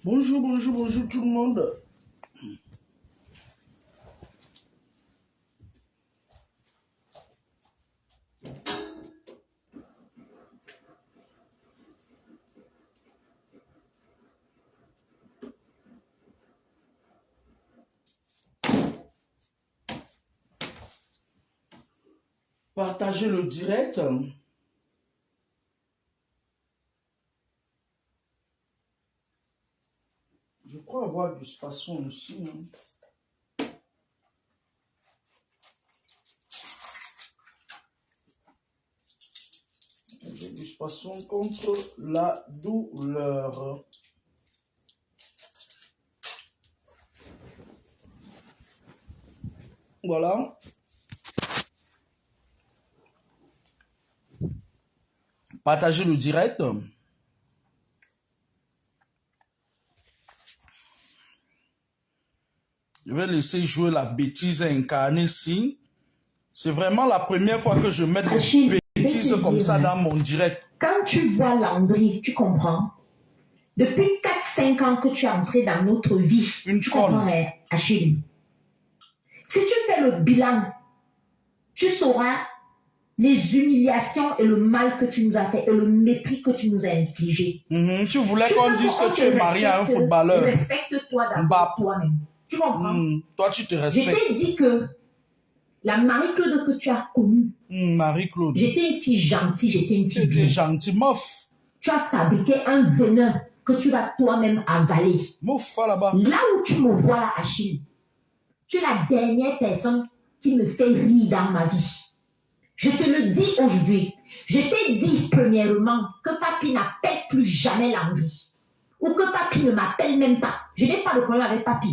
Bonjour, bonjour, bonjour tout le monde. Partagez le direct. Je crois avoir du spasson ici. J'ai du spasson contre la douleur. Voilà. Partagez le direct. Je vais laisser jouer la bêtise incarnée ici. C'est vraiment la première fois que je mets des bêtises comme ça dans mon direct. Quand tu vois Landry, tu comprends? Depuis 4-5 ans que tu es entré dans notre vie, tu comprends, Achille. Si tu fais le bilan, tu sauras les humiliations et le mal que tu nous as fait et le mépris que tu nous as infligé. Tu voulais qu'on dise que tu es marié à un footballeur. Respecte-toi d'abord toi-même. Tu comprends? Toi, tu te respectes. Je t'ai dit que la Marie-Claude que tu as connue, Marie-Claude. J'étais une fille gentille, j'étais une fille. Tu étais gentille, mof. Tu as fabriqué un venin que tu vas toi-même avaler. Mouf, là-bas. Là où tu me vois là, Achille, tu es la dernière personne qui me fait rire dans ma vie. Je te le dis aujourd'hui. Je t'ai dit premièrement que papi n'appelle plus jamais Landry. Ou que papi ne m'appelle même pas. Je n'ai pas de problème avec papi.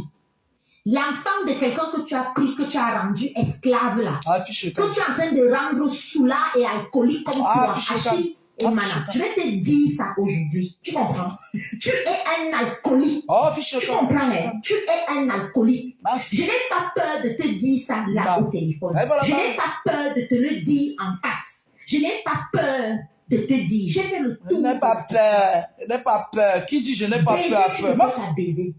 L'enfant de quelqu'un que tu as pris, que tu as rendu esclave là, que tu es en train de rendre soulard et alcoolique comme toi, Achille et Mana. Je vais te dire ça aujourd'hui. Tu comprends? Tu es un alcoolique. Tu comprends? Tu es un alcoolique. Je n'ai pas peur de te dire ça là au téléphone. Je n'ai pas peur de te le dire en face. Je n'ai pas peur de te dire. J'ai fait le tour. Je n'ai pas peur. Je n'ai pas peur. Qui dit je n'ai pas peur? Tu ne peux pas baiser.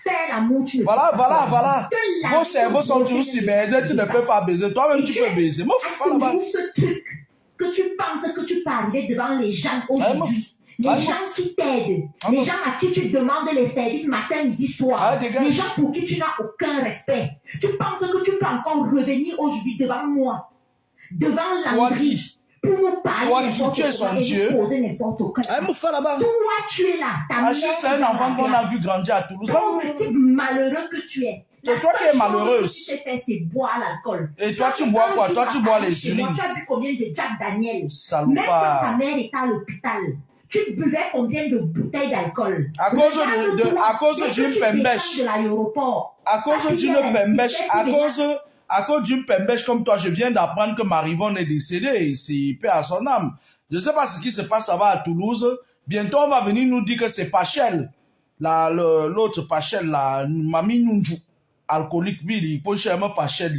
Faire l'amour, tu ne voilà. Vos cerveaux sont toujours si baisés, tu ne peux pas baiser. Toi-même, tu peux baiser. Mouf, voilà. Ce truc que tu penses que tu peux arriver devant les gens aujourd'hui. Les gens qui t'aident. Les gens à qui tu demandes les services matin, midi, soir. Les gens pour qui tu n'as aucun respect. Tu penses que tu peux encore revenir aujourd'hui devant moi. Devant Landry. Pour nous parler tu es son Dieu. Poser n'importe quoi. Là-bas. Toi, tu es là. C'est un enfant qu'on a vu grandir à Toulouse. Ton petit malheureux que tu es. C'est toi qui es malheureuse. Ce que tu sais faire, c'est boire l'alcool. Et toi, tu bois quoi? Toi, tu bois les urines. Tu as bu combien de Jack Daniel? Salopard. Même quand ta mère était à l'hôpital, tu buvais combien de bouteilles d'alcool? À cause d'une pembèche. À cause d'une pembèche comme toi, je viens d'apprendre que Marivonne est décédée. C'est paix à son âme. Je ne sais pas ce qui se passe là-bas à Toulouse. Bientôt, on va venir nous dire que c'est Pachel. L'autre Pachel, la Mami Nunju, alcoolique, il peut chercher Pachel.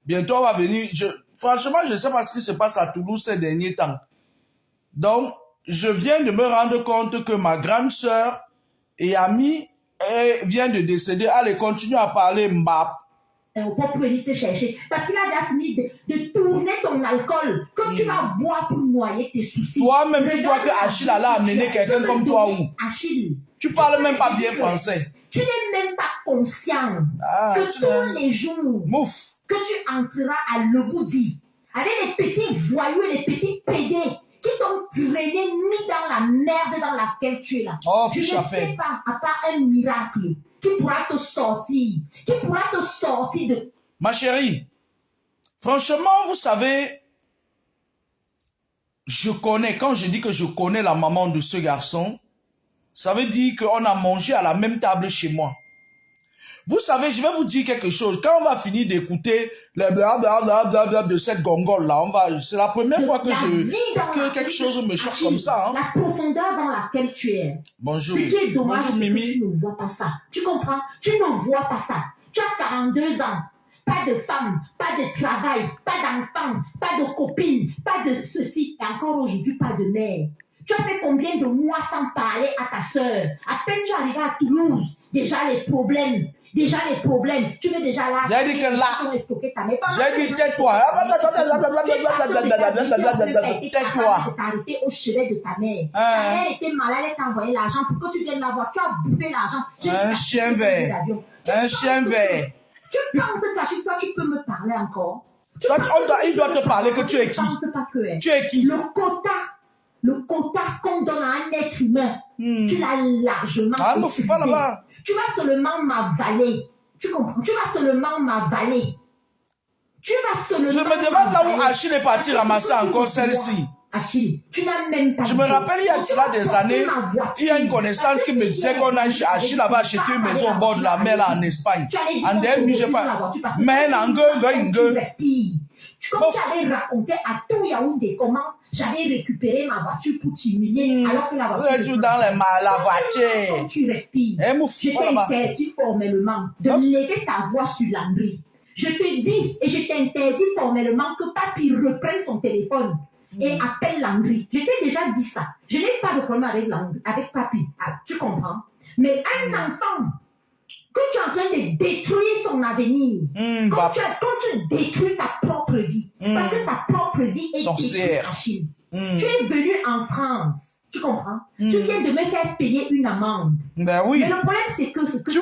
Bientôt, on va venir. Franchement, je ne sais pas ce qui se passe à Toulouse ces derniers temps. Donc, je viens de me rendre compte que ma grande sœur et amie vient de décéder. Allez, continue à parler, Mbap. Pour venir te chercher. Parce qu'il a déjà fini de tourner ton alcool que tu vas boire pour noyer tes soucis. Toi-même, tu crois que Achille allait amener quelqu'un comme toi où? Achille. Tu parles même pas bien français. Tu n'es même pas conscient que tous les jours que tu entreras à Leboudi avec les petits voyous et les petits pédés qui t'ont traîné, mis dans la merde dans laquelle tu es là. Je ne sais pas, à part un miracle, qui pourra te sortir, de... Ma chérie, franchement, vous savez, quand je dis que je connais la maman de ce garçon, ça veut dire qu'on a mangé à la même table chez moi. Vous savez, je vais vous dire quelque chose. Quand on va finir d'écouter le blablabla de cette gongole-là, c'est la première fois que quelque chose me choque comme ça. La profondeur dans laquelle tu es. Bonjour. Ce qui est dommage, bonjour, Mimi. Tu ne vois pas ça. Tu comprends? Tu ne vois pas ça. Tu as 42 ans. Pas de femme, pas de travail, pas d'enfant, pas de copine, pas de ceci. Et encore aujourd'hui, pas de mère. Tu as fait combien de mois sans parler à ta soeur? À peine tu es arrivé à Toulouse, déjà les problèmes. Déjà les problèmes. Tu veux déjà là. J'ai dit que là. J'ai dit tais-toi. Tais-toi. Tu t'es arrêté au chevet de ta mère. Ta mère était malade, elle t'a envoyé l'argent pour que tu viennes la voir. Tu as bouffé l'argent. Un chien vert. Un chien vert. Tu penses que toi, tu peux me parler encore? Il doit te parler que tu es qui? Tu es qui? Le quota qu'on donne à un être humain, tu l'as largement utilisé. Tu vas seulement m'avaler. Tu comprends? Tu vas seulement m'avaler. Je me demande là où Achille est parti ramasser encore celle-ci. Achille, tu n'as même pas. Je me rappelle, il y a cela des années, il y a une connaissance qui me disait qu'on a Achille avait acheté une maison au bord de la mer là, en Espagne. En début, je sais pas. Mais Comme tu avais raconté à tout Yaoundé comment j'avais récupéré ma voiture pour t'humilier alors que la voiture. Dans la voiture. Quand tu respires, je t'ai interdit formellement de lever ta voix sur Landry. Je te dis et je t'interdis formellement que Papi reprenne son téléphone et appelle Landry. Je t'ai déjà dit ça. Je n'ai pas de problème avec Papi. Ah, tu comprends? Mais un enfant, quand tu es en train de détruire son avenir, quand tu détruis ta propre vie, parce que ta propre vie est détruite, Achille. Tu es venu en France, tu comprends? Tu viens de me faire payer une amende. Ben oui. Mais le problème, c'est que ce que tu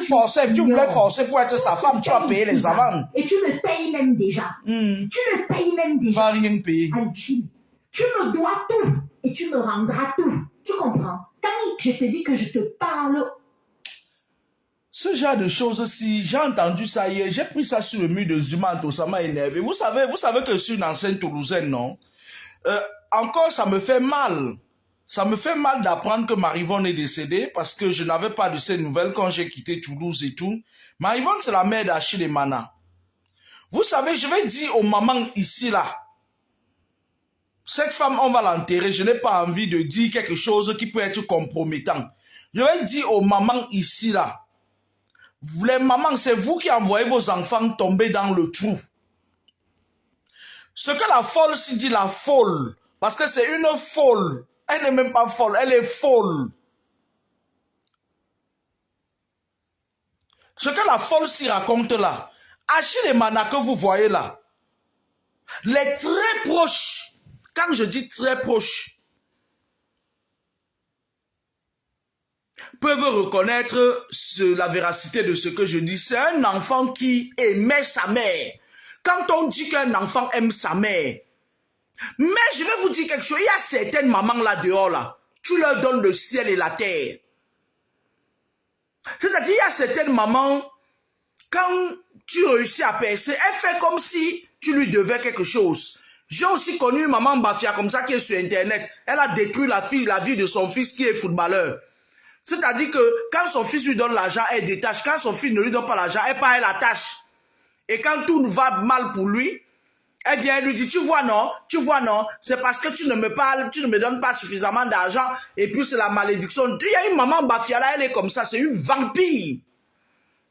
voulais forcer pour être sa femme, tu as payé les amendes. Et tu me payes même déjà. Tu me payes même déjà. Pas rien payer. Achille, tu me dois tout et tu me rendras tout. Tu comprends? Quand je te dis que je te parle. Ce genre de choses-ci, j'ai entendu ça hier, j'ai pris ça sur le mur de Zumanto, ça m'a énervé. Vous savez que je suis une ancienne Toulousaine, non? Encore, ça me fait mal. Ça me fait mal d'apprendre que Marivonne est décédée parce que je n'avais pas de ces nouvelles quand j'ai quitté Toulouse et tout. Marivonne, c'est la mère d'Achille et Mana. Vous savez, je vais dire aux mamans ici, là, cette femme, on va l'enterrer. Je n'ai pas envie de dire quelque chose qui peut être compromettant. Je vais dire aux mamans ici, là, les mamans, c'est vous qui envoyez vos enfants tomber dans le trou. Ce que la folle s'y dit, la folle, parce que c'est une folle. Elle n'est même pas folle, elle est folle. Ce que la folle s'y raconte là, Achille et Mana que vous voyez là, les très proches, quand je dis très proches, peuvent reconnaître la véracité de ce que je dis. C'est un enfant qui aimait sa mère. Quand on dit qu'un enfant aime sa mère, mais je vais vous dire quelque chose, il y a certaines mamans là dehors là, tu leur donnes le ciel et la terre. C'est-à-dire, il y a certaines mamans, quand tu réussis à percer, elle fait comme si tu lui devais quelque chose. J'ai aussi connu une maman Bafia comme ça qui est sur internet. Elle a détruit la vie de son fils qui est footballeur. C'est-à-dire que quand son fils lui donne l'argent, elle détache. Quand son fils ne lui donne pas l'argent, elle part, elle attache. Et quand tout va mal pour lui, elle vient lui dire, tu vois non, c'est parce que tu ne me parles, tu ne me donnes pas suffisamment d'argent, et puis c'est la malédiction. Il y a une maman Bafiala, elle est comme ça, c'est une vampire.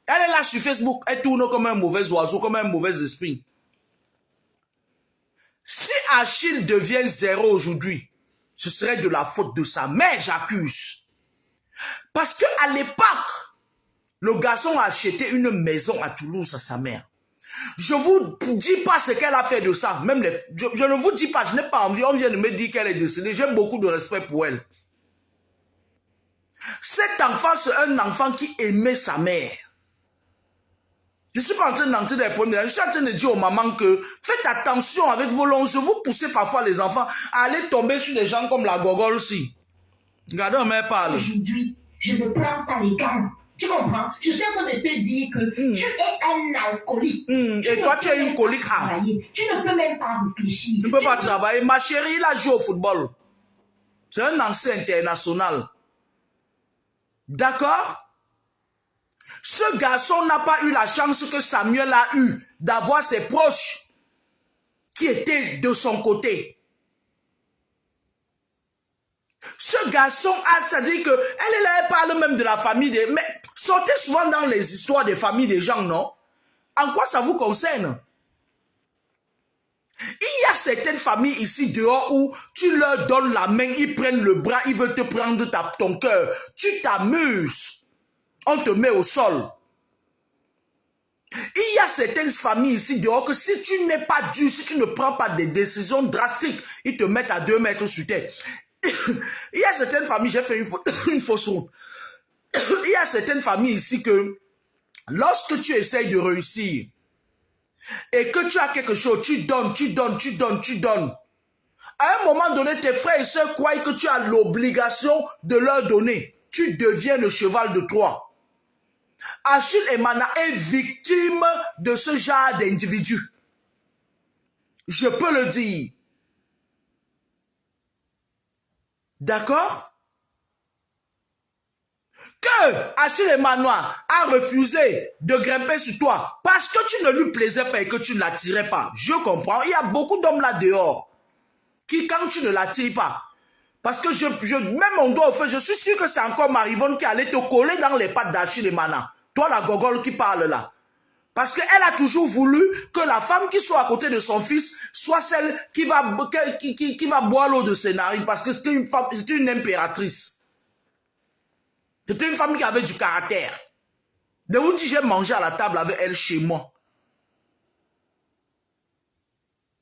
Elle est là sur Facebook, elle tourne comme un mauvais oiseau, comme un mauvais esprit. Si Achille devient zéro aujourd'hui, ce serait de la faute de sa mère, j'accuse. Parce qu'à l'époque, le garçon a acheté une maison à Toulouse à sa mère. Je ne vous dis pas ce qu'elle a fait de ça. Même je ne vous dis pas, je n'ai pas envie. On vient de me dire qu'elle est décédée. J'ai beaucoup de respect pour elle. Cet enfant, c'est un enfant qui aimait sa mère. Je ne suis pas en train d'entrer dans les problèmes. Je suis en train de dire aux mamans que faites attention avec vos longs. Vous poussez parfois les enfants à aller tomber sur des gens comme la gogole aussi. Regardez, on m'a parlé. Aujourd'hui, je ne prends pas les gars. Tu comprends? Je suis en train de te dire que tu es un alcoolique. Et toi, tu es une colique. Tu ne peux même pas réfléchir. Tu ne peux pas travailler. Ma chérie, il a joué au football. C'est un ancien international. D'accord? Ce garçon n'a pas eu la chance que Samuel a eu d'avoir ses proches qui étaient de son côté. Ce garçon a, c'est-à-dire que elle est là, elle parle même de la famille des... Mais sortez souvent dans les histoires des familles des gens, non? En quoi ça vous concerne? Il y a certaines familles ici dehors où tu leur donnes la main, ils prennent le bras, ils veulent te prendre ton cœur. Tu t'amuses. On te met au sol. Il y a certaines familles ici dehors que si tu n'es pas dur, si tu ne prends pas des décisions drastiques, ils te mettent à 2 mètres sur terre. Il y a certaines familles, j'ai fait une fausse route. Il y a certaines familles ici que lorsque tu essayes de réussir et que tu as quelque chose, tu donnes. À un moment donné, tes frères et sœurs croient que tu as l'obligation de leur donner. Tu deviens le cheval de Troie. Achille Emana est victime de ce genre d'individu. Je peux le dire. D'accord? Que Achille Emmanuel a refusé de grimper sur toi parce que tu ne lui plaisais pas et que tu ne l'attirais pas. Je comprends. Il y a beaucoup d'hommes là dehors qui, quand tu ne l'attires pas, parce que même mon doigt au feu, je suis sûr que c'est encore Marivonne qui allait te coller dans les pattes d'Achille Emmanuel. Toi, la gogole qui parle là. Parce qu'elle a toujours voulu que la femme qui soit à côté de son fils soit celle qui va boire l'eau de ses narines. Parce que c'était une impératrice. C'était une femme qui avait du caractère. De où j'ai mangé à la table avec elle chez moi.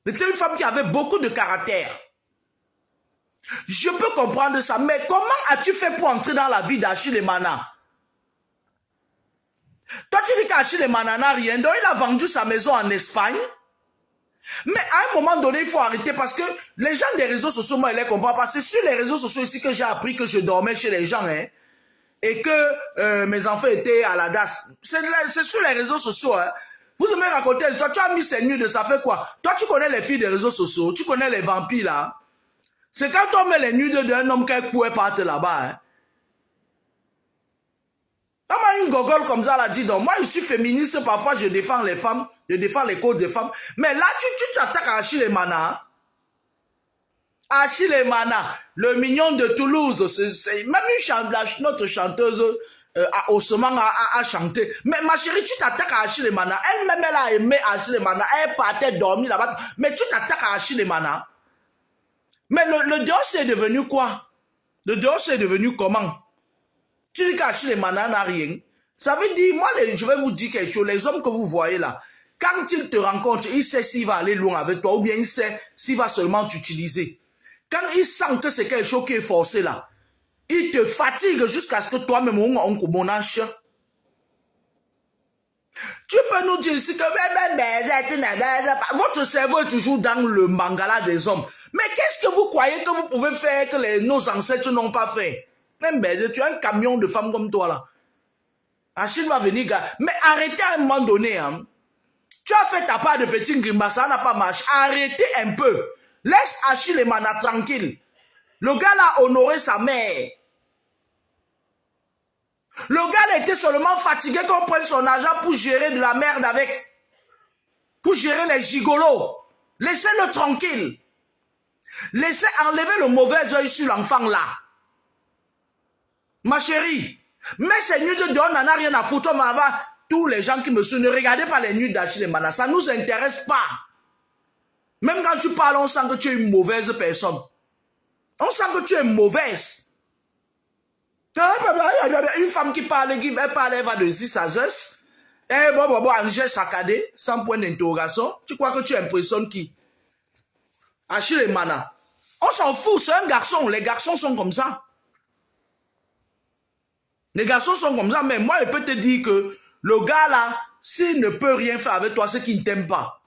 C'était une femme qui avait beaucoup de caractère. Je peux comprendre ça, mais comment as-tu fait pour entrer dans la vie d'Achille Emmanuel? Toi, tu dis qu'Achille Emmanuel n'a rien, donc il a vendu sa maison en Espagne. Mais à un moment donné, il faut arrêter parce que les gens des réseaux sociaux, moi, ils ne les comprennent pas. C'est sur les réseaux sociaux ici que j'ai appris que je dormais chez les gens, hein, et que mes enfants étaient à la DAS. C'est sur les réseaux sociaux, hein. Vous aimez raconter, toi, tu as mis ces nudes, ça fait quoi? Toi, tu connais les filles des réseaux sociaux, tu connais les vampires, là. C'est quand on met les nudes d'un homme qui pouvait partir là-bas, hein. Maman, une gogole comme ça, elle a dit, donc, moi, je suis féministe, parfois, je défends les femmes, je défends les causes des femmes. Mais là, tu t'attaques à Achille Emmanuel. Achille Emmanuel, le mignon de Toulouse, même notre chanteuse à Haussmann a chanté. Mais ma chérie, tu t'attaques à Achille Emmanuel. Elle-même, elle a aimé Achille Emmanuel. Elle partait dormir là-bas. Mais tu t'attaques à Achille Emmanuel. Mais le dehors, c'est devenu quoi? Le dehors, c'est devenu comment? Tu dis qu'Achille Emmanuel n'a rien. Ça veut dire, moi, je vais vous dire quelque chose. Les hommes que vous voyez là, quand il te rencontre, il sait s'il va aller loin avec toi ou bien il sait s'il va seulement t'utiliser. Quand il sent que c'est quelque chose qui est forcé là, il te fatigue jusqu'à ce que toi-même, on commence. Tu peux nous dire ici que votre cerveau est toujours dans le mangala des hommes. Mais qu'est-ce que vous croyez que vous pouvez faire que nos ancêtres n'ont pas fait? Même baiser, tu as un camion de femmes comme toi là. Achille va venir, gars. Mais arrêtez à un moment donné. Hein. Tu as fait ta part de petit grimba, ça n'a pas marché. Arrêtez un peu. Laisse Achille Emmanuel tranquille. Le gars là a honoré sa mère. Le gars était seulement fatigué qu'on prenne son argent pour gérer de la merde avec. Pour gérer les gigolos. Laissez-le tranquille. Laissez enlever le mauvais œil sur l'enfant là. Ma chérie, mais ces nudes de dehors, on n'en a rien à foutre. Tous les gens qui me suivent, ne regardez pas les nudes d'Achille Emmanuel. Ça ne nous intéresse pas. Même quand tu parles, on sent que tu es une mauvaise personne. On sent que tu es mauvaise. Une femme qui parle, elle va de 6 à 10. Eh, bon, Angèle saccadé, sans point d'interrogation. Tu crois que tu impressionnes qui? Achille Emmanuel. On s'en fout, c'est un garçon. Les garçons sont comme ça. Les garçons sont comme ça, mais moi, je peux te dire que le gars là, s'il ne peut rien faire avec toi, c'est qu'il ne t'aime pas.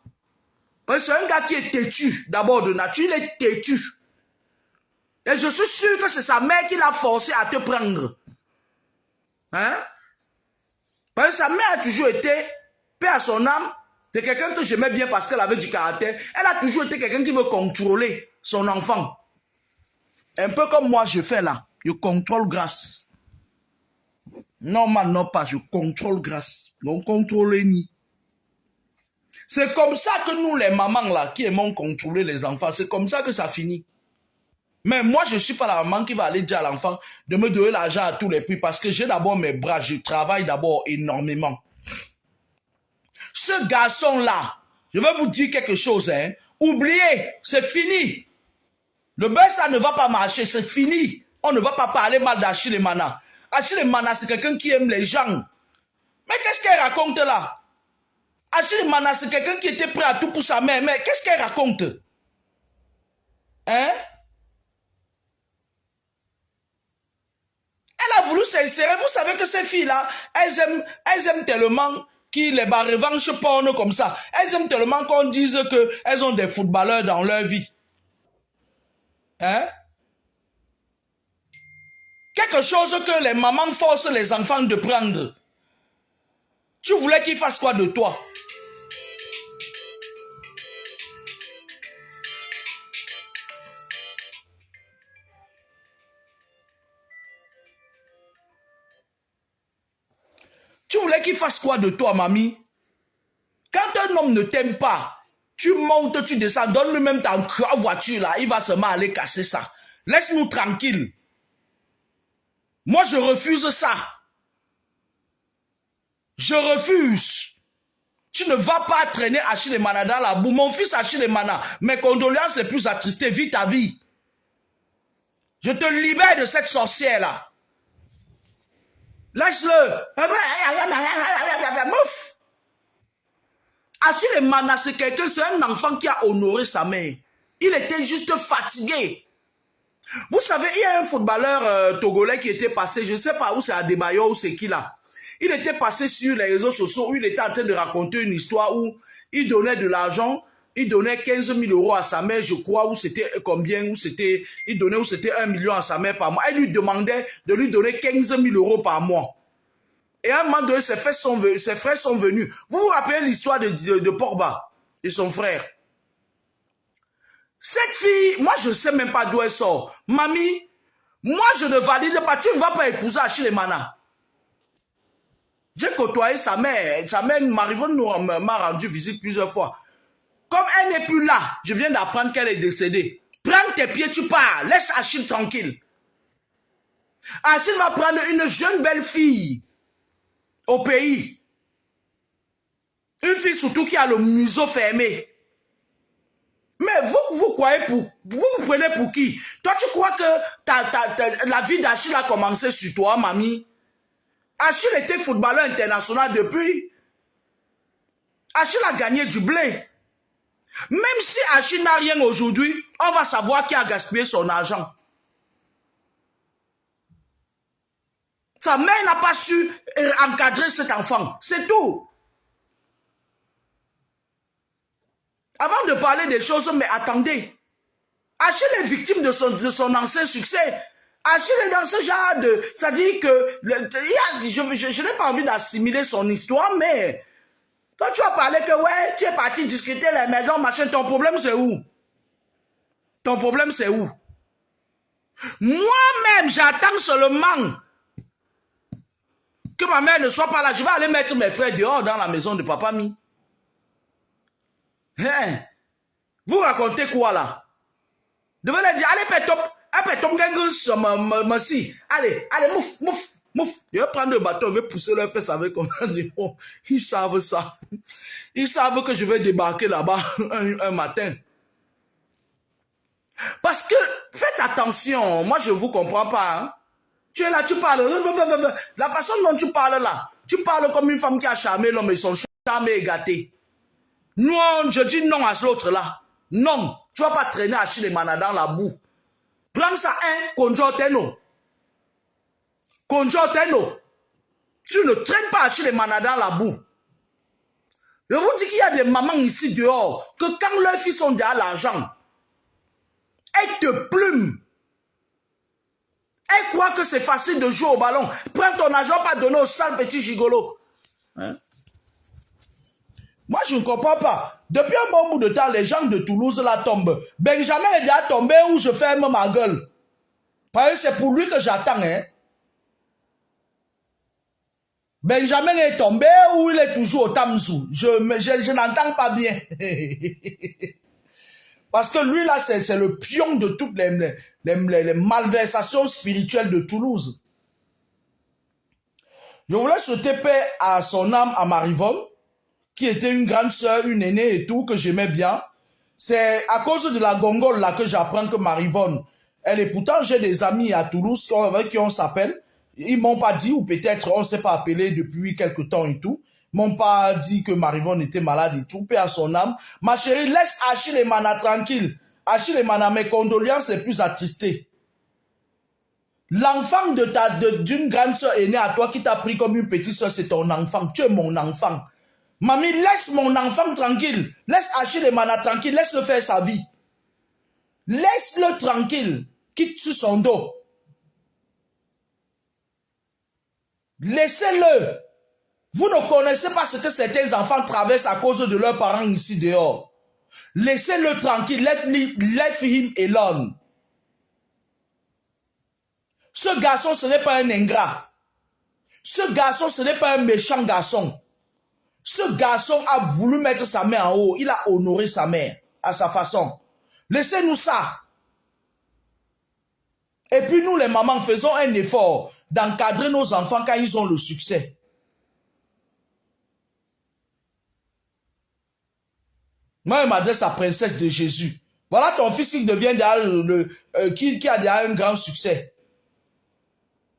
Parce que c'est un gars qui est têtu, d'abord de nature, il est têtu. Et je suis sûr que c'est sa mère qui l'a forcé à te prendre. Hein? Parce que sa mère a toujours été, paix à son âme, c'est quelqu'un que j'aimais bien parce qu'elle avait du caractère. Elle a toujours été quelqu'un qui veut contrôler son enfant. Un peu comme moi je fais là, je contrôle grâce. Non, non pas, je contrôle grâce. Donc, contrôler ni. C'est comme ça que nous, les mamans là, qui aimons contrôler les enfants, c'est comme ça que ça finit. Mais moi, je ne suis pas la maman qui va aller dire à l'enfant de me donner l'argent à tous les prix parce que j'ai d'abord mes bras, je travaille d'abord énormément. Ce garçon-là, je vais vous dire quelque chose, hein. Oubliez, c'est fini. Le beurre, ça ne va pas marcher, c'est fini. On ne va pas parler mal d'Achille Mana. Achille Mana, c'est quelqu'un qui aime les gens. Mais qu'est-ce qu'elle raconte là? Achille Mana, c'est quelqu'un qui était prêt à tout pour sa mère. Mais qu'est-ce qu'elle raconte? Hein? Elle a voulu s'insérer. Vous savez que ces filles-là, elles aiment tellement qu'il les revanche porno comme ça. Elles aiment tellement qu'on dise qu'elles ont des footballeurs dans leur vie. Hein? Quelque chose que les mamans forcent les enfants de prendre. Tu voulais qu'ils fassent quoi de toi? Tu voulais qu'ils fassent quoi de toi, mamie? Quand un homme ne t'aime pas, tu montes, tu descends, donne-lui même ta voiture là, il va seulement aller casser ça. Laisse-nous tranquille. Moi, je refuse ça. Je refuse. Tu ne vas pas traîner Achille Mana dans la boue. Mon fils Achille Mana, mes condoléances les plus attristées, vis ta vie. Je te libère de cette sorcière-là. Laisse-le. Mouf. Achille Mana, c'est quelqu'un, c'est un enfant qui a honoré sa mère. Il était juste fatigué. Vous savez, il y a un footballeur togolais qui était passé, je ne sais pas où c'est Adebayor ou c'est qui là. Il était passé sur les réseaux sociaux où il était en train de raconter une histoire où il donnait de l'argent, il donnait 15 000 € à sa mère, je crois, où c'était combien, où c'était, il donnait où c'était 1 million à sa mère par mois. Elle lui demandait de lui donner 15 000 € par mois. Et à un moment donné, ses frères sont venus. Vous vous rappelez l'histoire de Pogba et son frère? Cette fille, moi je ne sais même pas d'où elle sort. Mamie, moi je ne valide pas, tu ne vas pas épouser Achille Mana. J'ai côtoyé sa mère Marivonne m'a rendu visite plusieurs fois. Comme elle n'est plus là, je viens d'apprendre qu'elle est décédée. Prends tes pieds, tu pars, laisse Achille tranquille. Achille va prendre une jeune belle fille au pays. Une fille surtout qui a le museau fermé. Mais vous croyez vous prenez pour qui? Toi, tu crois que la vie d'Achille a commencé sur toi, mamie? Achille était footballeur international depuis. Achille a gagné du blé. Même si Achille n'a rien aujourd'hui, on va savoir qui a gaspillé son argent. Sa mère n'a pas su encadrer cet enfant. C'est tout. Avant de parler des choses, mais attendez. Achille est victime de son ancien succès. Achille est dans ce genre de... Ça dit que... je n'ai pas envie d'assimiler son histoire, mais... Quand tu as parlé que, ouais, tu es parti discuter les maisons, machin, ton problème c'est où? Ton problème c'est où? Moi-même, j'attends seulement que ma mère ne soit pas là. Je vais aller mettre mes frères dehors dans la maison de papa Mi. Hein? Vous racontez quoi là? Devez leur dire, allez, allez, mouf. Je vais prendre le bâton, je vais pousser leur fesse avec comme ça. Ils savent ça. Ils savent que je vais débarquer là-bas un matin. Parce que, faites attention, moi je ne vous comprends pas. Hein? Tu es là, tu parles. La façon dont tu parles là, tu parles comme une femme qui a charmé l'homme et son charme est gâté. Non, je dis non à l'autre là. Non, tu ne vas pas traîner Achille Mana dans la boue. Prends ça, Konjo-Teno. Tu ne traînes pas Achille Mana dans la boue. Je vous dis qu'il y a des mamans ici dehors, que quand leurs fils ont déjà l'argent, elles te plument. Elles croient que c'est facile de jouer au ballon. Prends ton argent, pas donner au sale petit gigolo. Hein? Moi, je ne comprends pas. Depuis un bon bout de temps, les gens de Toulouse là tombent. Benjamin est déjà tombé où je ferme ma gueule. Parce que c'est pour lui que j'attends. Hein? Benjamin est tombé ou il est toujours au Tamsou. Je n'entends pas bien. Parce que lui là, c'est le pion de toutes les malversations spirituelles de Toulouse. Je voulais souhaiter paix à son âme, à Marivonne, qui était une grande sœur, une aînée et tout, que j'aimais bien. C'est à cause de la gongole là que j'apprends que Marivonne, elle est pourtant, j'ai des amis à Toulouse avec qui on s'appelle. Ils m'ont pas dit, ou peut-être on s'est pas appelé depuis quelque temps et tout. Ils m'ont pas dit que Marivonne était malade et tout. Paix à son âme. Ma chérie, laisse Achille et Mana tranquille. Achille et Mana, mes condoléances les plus attristées. L'enfant d'une grande soeur aînée à toi qui t'a pris comme une petite soeur, c'est ton enfant. Tu es mon enfant. Mamie, laisse mon enfant tranquille. Laisse Achille et Mana tranquille. Laisse-le faire sa vie. Laisse-le tranquille. Quitte sur son dos. Laissez-le. Vous ne connaissez pas ce que certains enfants traversent à cause de leurs parents ici dehors. Laissez-le tranquille. Leave him alone. Ce garçon, ce n'est pas un ingrat. Ce garçon, ce n'est pas un méchant garçon. Ce garçon a voulu mettre sa main en haut. Il a honoré sa mère à sa façon. Laissez-nous ça. Et puis nous, les mamans, faisons un effort d'encadrer nos enfants quand ils ont le succès. Moi, je m'adresse à Princesse de Jésus. Voilà ton fils qui devient qui a déjà un grand succès.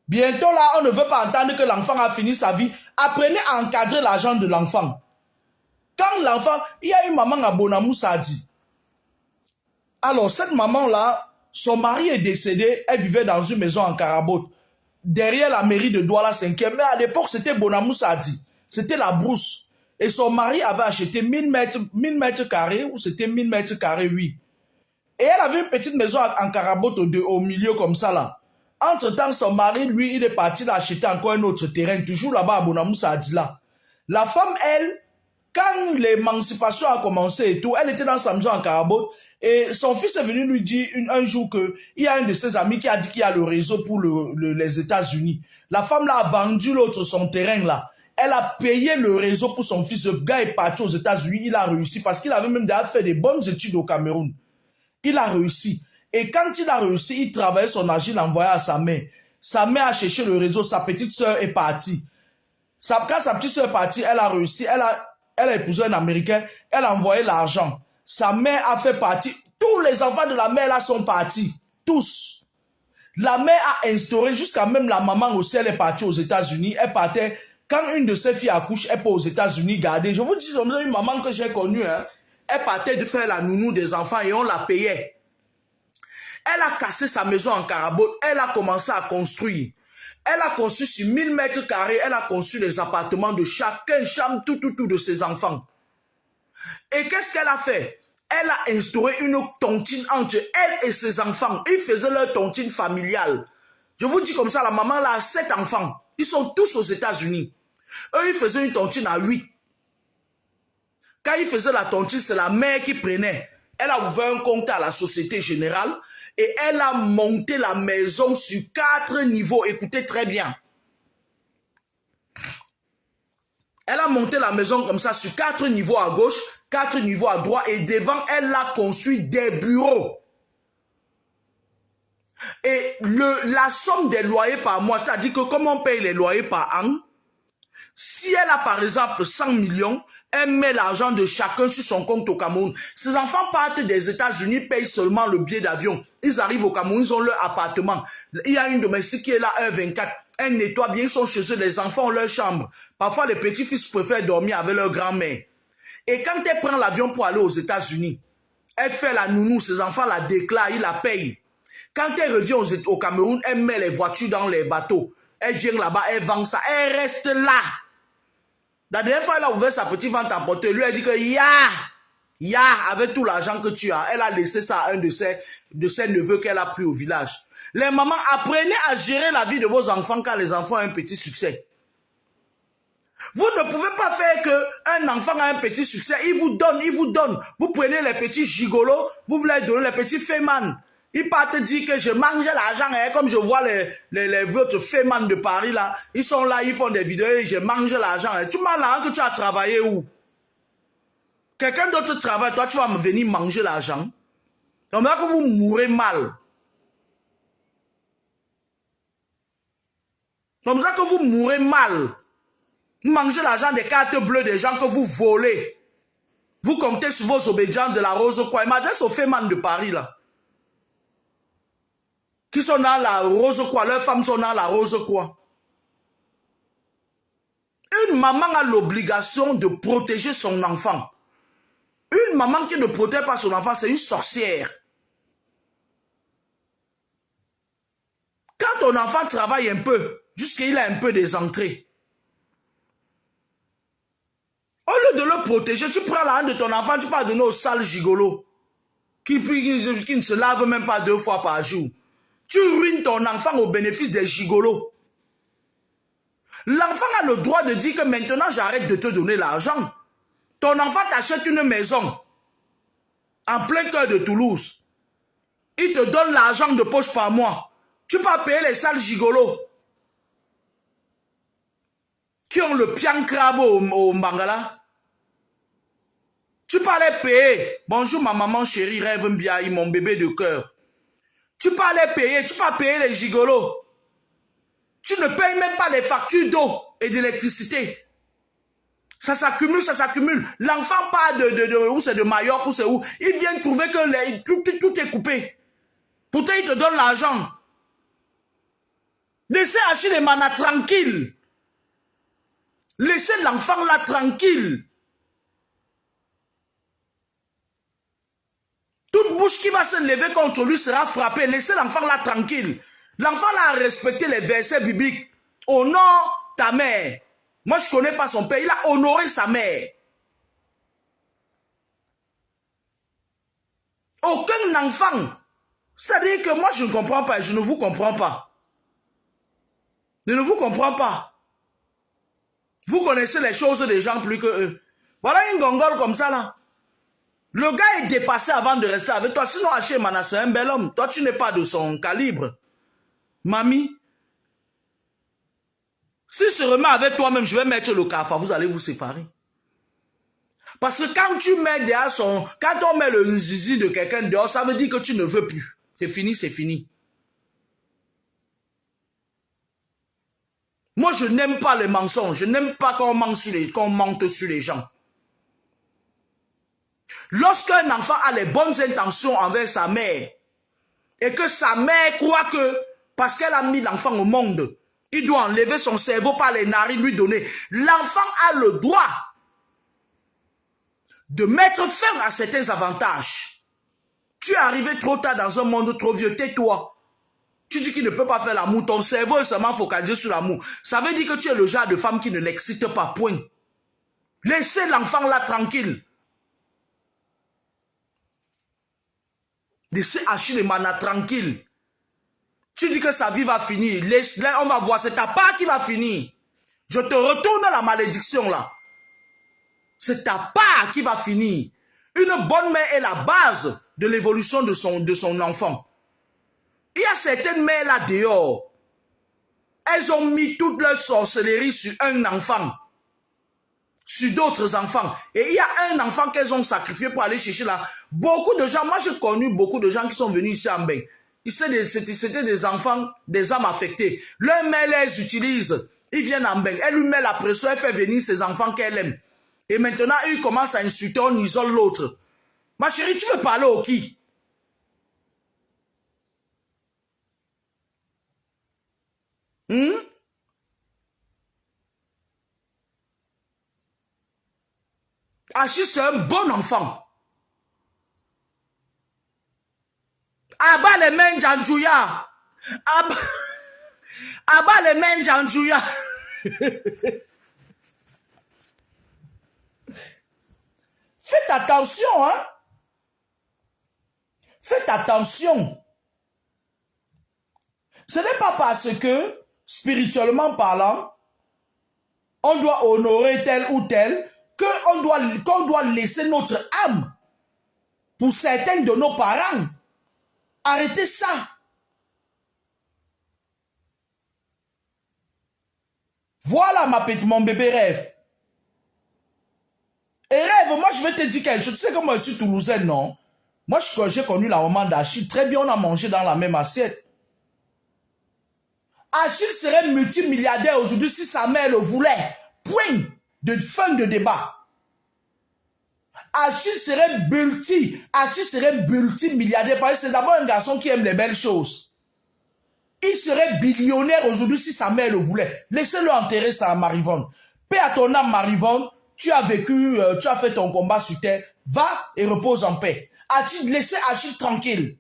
Bientôt là, on ne veut pas entendre que l'enfant a fini sa vie. Apprenez à encadrer l'argent de l'enfant. Quand l'enfant, il y a une maman à Bonamoussa dit. Alors cette maman-là, son mari est décédé, elle vivait dans une maison en Carabote, derrière la mairie de Douala 5e. Mais à l'époque, c'était Bonamoussa dit. C'était la brousse. Et son mari avait acheté 1000 mètres carrés, ou c'était 1000 mètres carrés, oui. Et elle avait une petite maison en Carabote au milieu comme ça là. Entre-temps, son mari, lui, il est parti d'acheter encore un autre terrain, toujours là-bas à Bonamoussa Adila. La femme, elle, quand l'émancipation a commencé et tout, elle était dans sa maison en Carabote et son fils est venu lui dire un jour qu'il y a un de ses amis qui a dit qu'il y a le réseau pour les États-Unis. La femme là a vendu l'autre son terrain là. Elle a payé le réseau pour son fils. Le gars est parti aux États-Unis, il a réussi parce qu'il avait même déjà fait des bonnes études au Cameroun. Il a réussi. Et quand il a réussi, il travaillait son argent, il l'envoyait à sa mère. Sa mère a cherché le réseau, sa petite soeur est partie. Quand sa petite soeur est partie, elle a réussi, elle a épousé un Américain, elle a envoyé l'argent. Sa mère a fait partie, tous les enfants de la mère là sont partis, tous. La mère a instauré, jusqu'à même la maman aussi, elle est partie aux États-Unis, elle partait, quand une de ses filles accouche, elle peut aux États-Unis garder. Je vous dis, c'est une maman que j'ai connue, hein. Elle partait de faire la nounou des enfants et on la payait. Elle a cassé sa maison en Carabote, elle a commencé à construire. Elle a construit sur 1000 mètres carrés, elle a construit les appartements de chacun, chambre, tout de ses enfants. Et qu'est-ce qu'elle a fait? Elle a instauré une tontine entre elle et ses enfants. Ils faisaient leur tontine familiale. Je vous dis comme ça, la maman là a 7 enfants. Ils sont tous aux États-Unis. Eux, ils faisaient une tontine à 8. Quand ils faisaient la tontine, c'est la mère qui prenait. Elle a ouvert un compte à la Société Générale. Et elle a monté la maison sur 4 niveaux. Écoutez très bien. Elle a monté la maison comme ça sur 4 niveaux à gauche, 4 niveaux à droite. Et devant, elle a construit des bureaux. Et la somme des loyers par mois, c'est-à-dire que comme on paye les loyers par an, si elle a par exemple 100 millions, elle met l'argent de chacun sur son compte au Cameroun. Ces enfants partent des États-Unis, payent seulement le billet d'avion. Ils arrivent au Cameroun, ils ont leur appartement. Il y a une domestique qui est là, 1h24. Elle nettoie bien, ils sont chez eux, les enfants ont leur chambre. Parfois, les petits-fils préfèrent dormir avec leur grand-mère. Et quand elle prend l'avion pour aller aux États-Unis, elle fait la nounou, ses enfants la déclarent, ils la payent. Quand elle revient au Cameroun, elle met les voitures dans les bateaux. Elle vient là-bas, elle vend ça, elle reste là. La dernière fois, elle a ouvert sa petite vente à porter. Lui a dit que ya, avec tout l'argent que tu as, elle a laissé ça à un de ses neveux qu'elle a pris au village. Les mamans, apprenez à gérer la vie de vos enfants quand les enfants ont un petit succès. Vous ne pouvez pas faire qu'un enfant a un petit succès, il vous donne. Vous prenez les petits gigolos, vous voulez donner les petits fémans. Ils partent dire que je mange l'argent, hein, comme je vois les autres fémans de Paris là. Ils sont là, ils font des vidéos et je mange l'argent. Hein. Tu m'as l'argent que tu as travaillé où? Quelqu'un d'autre travaille, toi tu vas me venir manger l'argent. Donc là que vous mourrez mal. Donc là que vous mourrez mal. Mangez l'argent des cartes bleues des gens que vous volez. Vous comptez sur vos obédients de la Rose quoi. Il m'adresse aux femmes de Paris là. Qui sont dans la Rose quoi. Leurs femmes sont dans la Rose quoi. Une maman a l'obligation de protéger son enfant. Une maman qui ne protège pas son enfant, c'est une sorcière. Quand ton enfant travaille un peu, jusqu'il a un peu des entrées, au lieu de le protéger, tu prends la hand de ton enfant, tu vas donner au sale gigolo, qui ne se lave même pas 2 fois par jour. Tu ruines ton enfant au bénéfice des gigolos. L'enfant a le droit de dire que maintenant j'arrête de te donner l'argent. Ton enfant t'achète une maison en plein cœur de Toulouse. Il te donne l'argent de poche par mois. Tu peux payer les sales gigolos qui ont le pian crabe au Mangala. Tu peux aller payer. Bonjour ma maman chérie, rêve bien, mon bébé de cœur. Tu peux aller payer, tu peux payer les gigolos. Tu ne payes même pas les factures d'eau et d'électricité. Ça s'accumule, ça s'accumule. L'enfant part où c'est de Majorque, où c'est où. Il vient trouver que tout est coupé. Pourtant, il te donne l'argent. Laissez Achille et Mana tranquille. Laissez l'enfant là tranquille. Toute bouche qui va se lever contre lui sera frappée. Laissez l'enfant là tranquille. L'enfant là a respecté les versets bibliques. Honore ta mère. Moi, je ne connais pas son père. Il a honoré sa mère. Aucun enfant. C'est-à-dire que moi, je ne comprends pas. Je ne vous comprends pas. Je ne vous comprends pas. Vous connaissez les choses des gens plus que eux. Voilà une gongole comme ça là. Le gars est dépassé avant de rester avec toi. Sinon, Haché Mana, c'est un bel homme. Toi, tu n'es pas de son calibre. Mamie, s'il se remet avec toi-même, je vais mettre le cafard. Vous allez vous séparer. Parce que quand tu mets derrière quand on met le zizi de quelqu'un dehors, ça veut dire que tu ne veux plus. C'est fini, c'est fini. Moi, je n'aime pas les mensonges. Je n'aime pas qu'on mente sur les gens. Lorsqu'un enfant a les bonnes intentions envers sa mère, et que sa mère croit que, parce qu'elle a mis l'enfant au monde, il doit enlever son cerveau par les narines, lui donner. L'enfant a le droit de mettre fin à certains avantages. Tu es arrivé trop tard dans un monde trop vieux, tais-toi. Tu dis qu'il ne peut pas faire l'amour, ton cerveau est seulement focalisé sur l'amour. Ça veut dire que tu es le genre de femme qui ne l'excite pas, point. Laissez l'enfant là tranquille. Laissez Achille et Mana tranquille. Tu dis que sa vie va finir. Là, on va voir, c'est ta part qui va finir. Je te retourne la malédiction là. C'est ta part qui va finir. Une bonne mère est la base de l'évolution de son enfant. Il y a certaines mères là dehors. Elles ont mis toute leur sorcellerie sur un enfant. Sur d'autres enfants. Et il y a un enfant qu'elles ont sacrifié pour aller chercher là. Beaucoup de gens, moi j'ai connu beaucoup de gens qui sont venus ici en Bain. C'était des enfants, des âmes affectées. Leur mère les utilise. Ils viennent en Bain. Elle lui met la pression, elle fait venir ses enfants qu'elle aime. Et maintenant, ils commencent à insulter, on isole l'autre. Ma chérie, tu veux parler au qui? Achille, c'est un bon enfant. Abat les mains, Janjouya. Abat les mains, Janjouya. Faites attention, hein. Faites attention. Ce n'est pas parce que, spirituellement parlant, on doit honorer tel ou tel, qu'on doit laisser notre âme pour certains de nos parents. Arrêtez ça. Voilà mon bébé rêve. Et rêve, moi je vais te dire quelque chose. Tu sais que moi je suis toulousaine, non? Moi j'ai connu la maman d'Achille. Très bien, on a mangé dans la même assiette. Achille serait multimilliardaire aujourd'hui si sa mère le voulait. Point de fin de débat. Achille serait multimilliardaire parce que c'est d'abord un garçon qui aime les belles choses. Il serait billionnaire aujourd'hui si sa mère le voulait. Laissez-le enterrer ça, Marivonne. Paix à ton âme, Marivonne. Tu as vécu, tu as fait ton combat sur terre. Va et repose en paix. Achille, laissez Achille tranquille.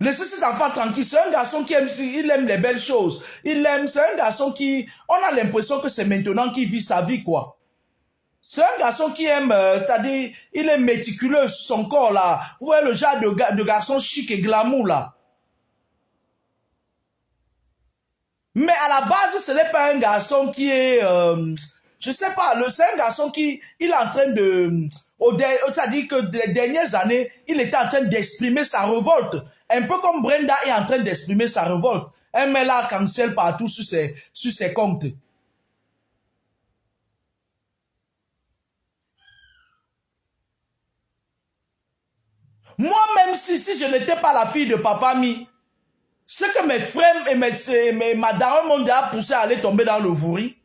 Laissez ses enfants tranquilles. C'est un garçon qui aime, il aime les belles choses. C'est un garçon qui, on a l'impression que c'est maintenant qu'il vit sa vie, quoi. C'est un garçon qui aime, c'est-à-dire, il est méticuleux sur son corps, là. Vous voyez le genre de garçon chic et glamour, là. Mais à la base, ce n'est pas un garçon qui est, je sais pas, c'est un garçon qui, il est en train de, c'est-à-dire que les dernières années, il était en train d'exprimer sa révolte. Un peu comme Brenda est en train d'exprimer sa révolte. Elle met l'arc-en-ciel partout sur ses comptes. Moi, même si je n'étais pas la fille de Papa Mi, ce que mes frères et ma daronne m'ont déjà poussé à aller tomber dans le vouri,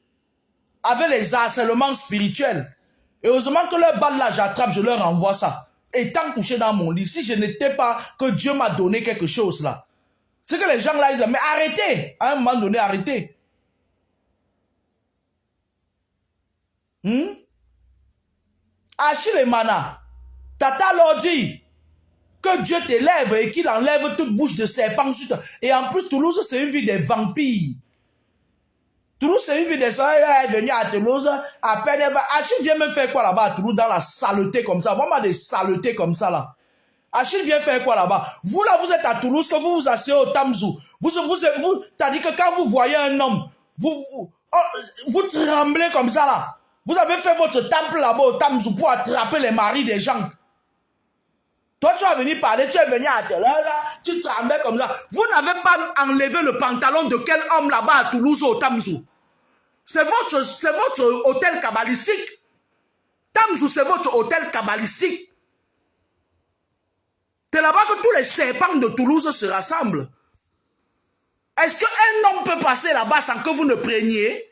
avec les harcèlements spirituels. Et heureusement que leur balle là, j'attrape, je leur renvoie ça. Étant couché dans mon lit, si je n'étais pas que Dieu m'a donné quelque chose là, c'est que les gens là, ils disent, mais arrêtez, à un moment donné, arrêtez. Achille et Mana, Tata leur dit que Dieu t'élève et qu'il enlève toute bouche de serpent. Et en plus, Toulouse, c'est une ville des vampires. Toulouse, c'est une ville des serpents. Elle est venue à Toulouse, à peine. Achille vient me faire quoi là-bas à Toulouse, dans la saleté comme ça. Vraiment des saletés comme ça là. Achille vient faire quoi là-bas? Vous là, vous êtes à Toulouse, que vous vous asseyez au Tamzou. T'as dit que quand vous voyez un homme, vous tremblez comme ça là. Vous avez fait votre temple là-bas au Tamzou pour attraper les maris des gens. Toi, tu vas venir parler, tu es venu à Toulouse, tu tremblais comme ça. Vous n'avez pas enlevé le pantalon de quel homme là-bas à Toulouse au Tamzou? C'est votre hôtel kabbalistique. Tamzou, c'est votre hôtel kabbalistique. C'est là-bas que tous les serpents de Toulouse se rassemblent. Est-ce qu'un homme peut passer là-bas sans que vous ne preniez?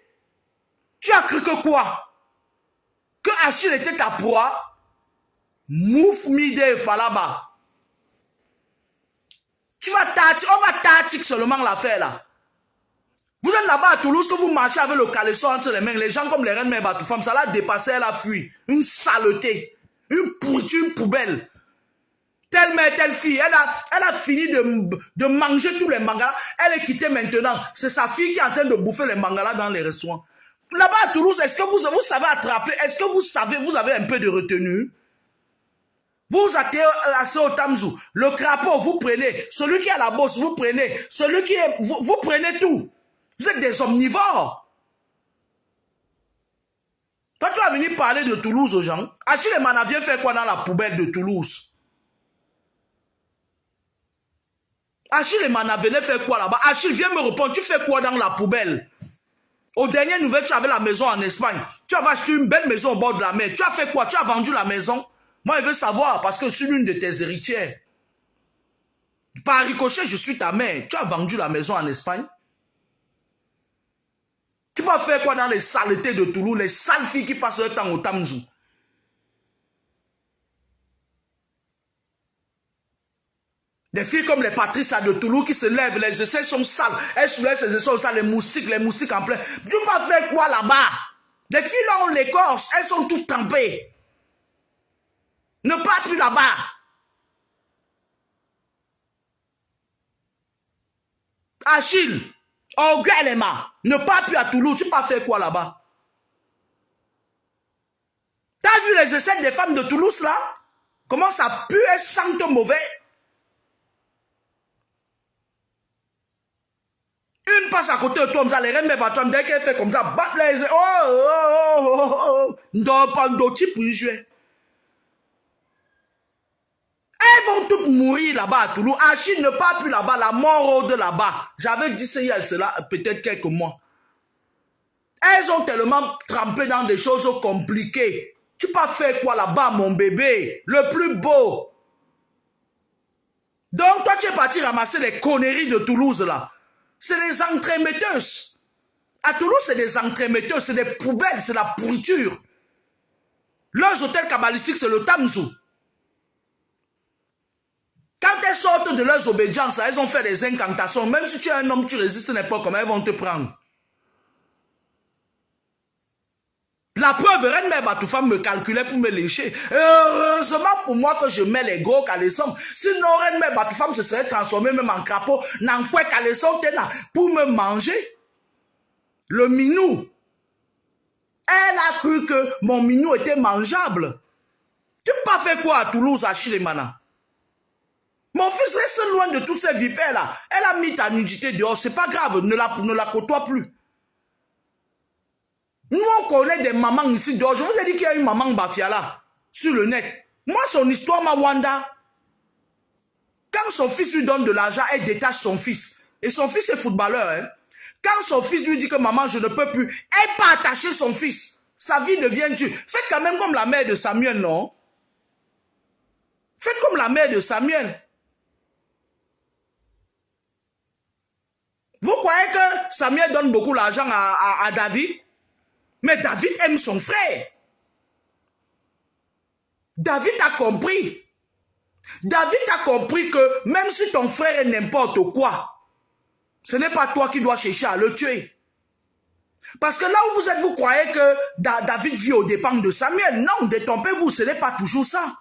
Tu as cru que quoi? Que Achille était ta proie? Mouf mide là-bas. On va tâcher seulement l'affaire là. Vous êtes là-bas à Toulouse que vous marchez avec le caleçon entre les mains. Les gens comme les reines mères Batoufam, ça l'a dépassé, elle a fui. Une saleté. Une pourriture, une poubelle. Telle mère, telle fille, elle a fini de manger tous les mangalas. Elle est quittée maintenant. C'est sa fille qui est en train de bouffer les mangalas dans les restaurants. Là-bas à Toulouse, est-ce que vous savez attraper? Est-ce que vous avez un peu de retenue? Vous atteignez assez au Tamzou. Le crapaud, vous prenez. Celui qui a la bosse, vous prenez. Celui qui est... Vous prenez tout. Vous êtes des omnivores. Toi, tu vas venir parler de Toulouse aux gens. Achille et Mana vient faire quoi dans la poubelle de Toulouse? Achille et Mana venaient faire quoi là-bas? Achille, viens me répondre. Tu fais quoi dans la poubelle? Aux dernières nouvelles, tu avais la maison en Espagne. Tu avais acheté une belle maison au bord de la mer. Tu as fait quoi? Tu as vendu la maison? Moi, je veux savoir, parce que je suis l'une de tes héritières. Par ricochet, je suis ta mère. Tu as vendu la maison en Espagne? Tu vas faire quoi dans les saletés de Toulouse, les sales filles qui passent le temps au Tamzou? Des filles comme les Patrice de Toulouse qui se lèvent, les aisselles sont sales. Elles soulèvent ses aisselles sales, les moustiques en plein. Tu vas faire quoi là-bas? Les filles là ont l'écorce, elles sont toutes trempées. Ne pars plus là-bas. Achille, Orguelema, ne pars plus à Toulouse, tu vas faire quoi là-bas? T'as vu les aisselles des femmes de Toulouse là? Comment ça pue, elles sentent mauvais? Une passe à côté de toi, comme ça, les reines, mais pas toi, dès qu'elle fait comme ça, bat les... Non, pas d'autres types pour y jouer. Elles vont toutes mourir là-bas à Toulouse. Achille ne part plus là-bas, la mort rôde là-bas. J'avais dit ça il y a cela, peut-être quelques mois. Elles ont tellement trempé dans des choses compliquées. Tu peux faire quoi là-bas, mon bébé? Le plus beau. Donc, toi, tu es parti ramasser les conneries de Toulouse, là. C'est des entremetteuses. À Toulouse, c'est des entremetteuses, c'est des poubelles, c'est la pourriture. Leurs hôtels kabbalistiques, c'est le Tamzu. Quand elles sortent de leurs obédiences, elles ont fait des incantations. Même si tu es un homme, tu résistes n'importe comment, elles vont te prendre. La preuve, Reine Mère Batoufam me calculait pour me lécher. Heureusement pour moi que je mets les gros caleçons. Sinon, Reine Mère Batoufam se serait transformée même en crapaud. N'en quoi caleçon t'es là pour me manger. Le minou. Elle a cru que mon minou était mangeable. Tu n'as pas fait quoi à Toulouse, à Chilemana? Mon fils reste loin de toutes ces vipères-là. Elle a mis ta nudité dehors. C'est pas grave, ne la côtoie plus. Nous, on connaît des mamans ici dehors. Je vous ai dit qu'il y a une maman Bafiala sur le net. Moi, son histoire m'a Wanda. Quand son fils lui donne de l'argent, elle détache son fils. Et son fils est footballeur. Hein? Quand son fils lui dit que maman, je ne peux plus, elle peut attacher son fils. Sa vie devient dure. Faites quand même comme la mère de Samuel, non? Faites comme la mère de Samuel. Vous croyez que Samuel donne beaucoup d'argent à David? Mais David aime son frère. David a compris. David a compris que même si ton frère est n'importe quoi, ce n'est pas toi qui dois chercher à le tuer. Parce que là où vous êtes, vous croyez que David vit aux dépens de Samuel. Non, détrompez-vous, ce n'est pas toujours ça.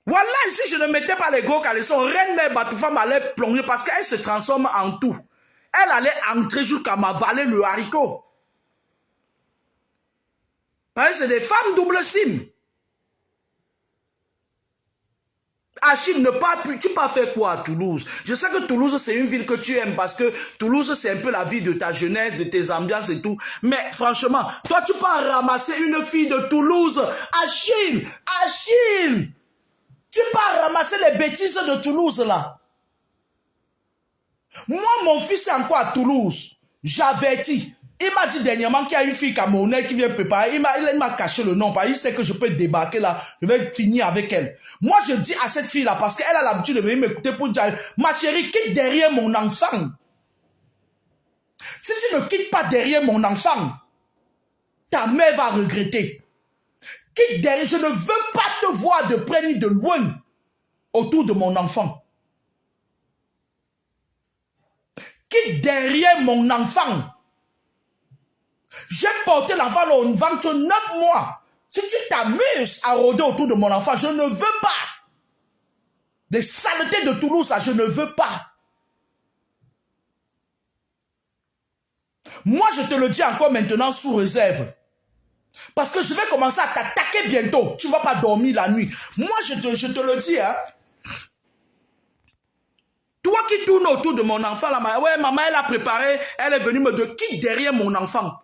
Voilà, si je ne mettais pas les gros caleçons, Reine Mère Batoufam allait plonger parce qu'elle se transforme en tout. Elle allait entrer jusqu'à m'avaler le haricot. Parce que c'est des femmes double sim. Achille, tu pas fait quoi à Toulouse? Je sais que Toulouse, c'est une ville que tu aimes parce que Toulouse, c'est un peu la vie de ta jeunesse, de tes ambiances et tout. Mais franchement, toi, tu pas ramasser une fille de Toulouse. Achille, tu pas ramasser les bêtises de Toulouse, là. Moi, mon fils est encore à Toulouse. J'avertis. Il m'a dit dernièrement qu'il y a une fille camerounaise qui vient préparer. Il m'a caché le nom parce qu'il sait que je peux débarquer là. Je vais finir avec elle. Moi, je dis à cette fille-là, parce qu'elle a l'habitude de venir m'écouter pour dire, ma chérie, quitte derrière mon enfant. Si tu ne quittes pas derrière mon enfant, ta mère va regretter. Quitte derrière, je ne veux pas te voir de près ni de loin autour de mon enfant. Quitte derrière mon enfant. J'ai porté l'enfant au ventre 9 mois. Si tu t'amuses à rôder autour de mon enfant, je ne veux pas. Des saletés de Toulouse, là, je ne veux pas. Moi, je te le dis encore maintenant sous réserve. Parce que je vais commencer à t'attaquer bientôt. Tu ne vas pas dormir la nuit. Moi, je te le dis, hein. Toi qui tournes autour de mon enfant, là, ouais, maman, elle a préparé, elle est venue me dire, quitte derrière mon enfant.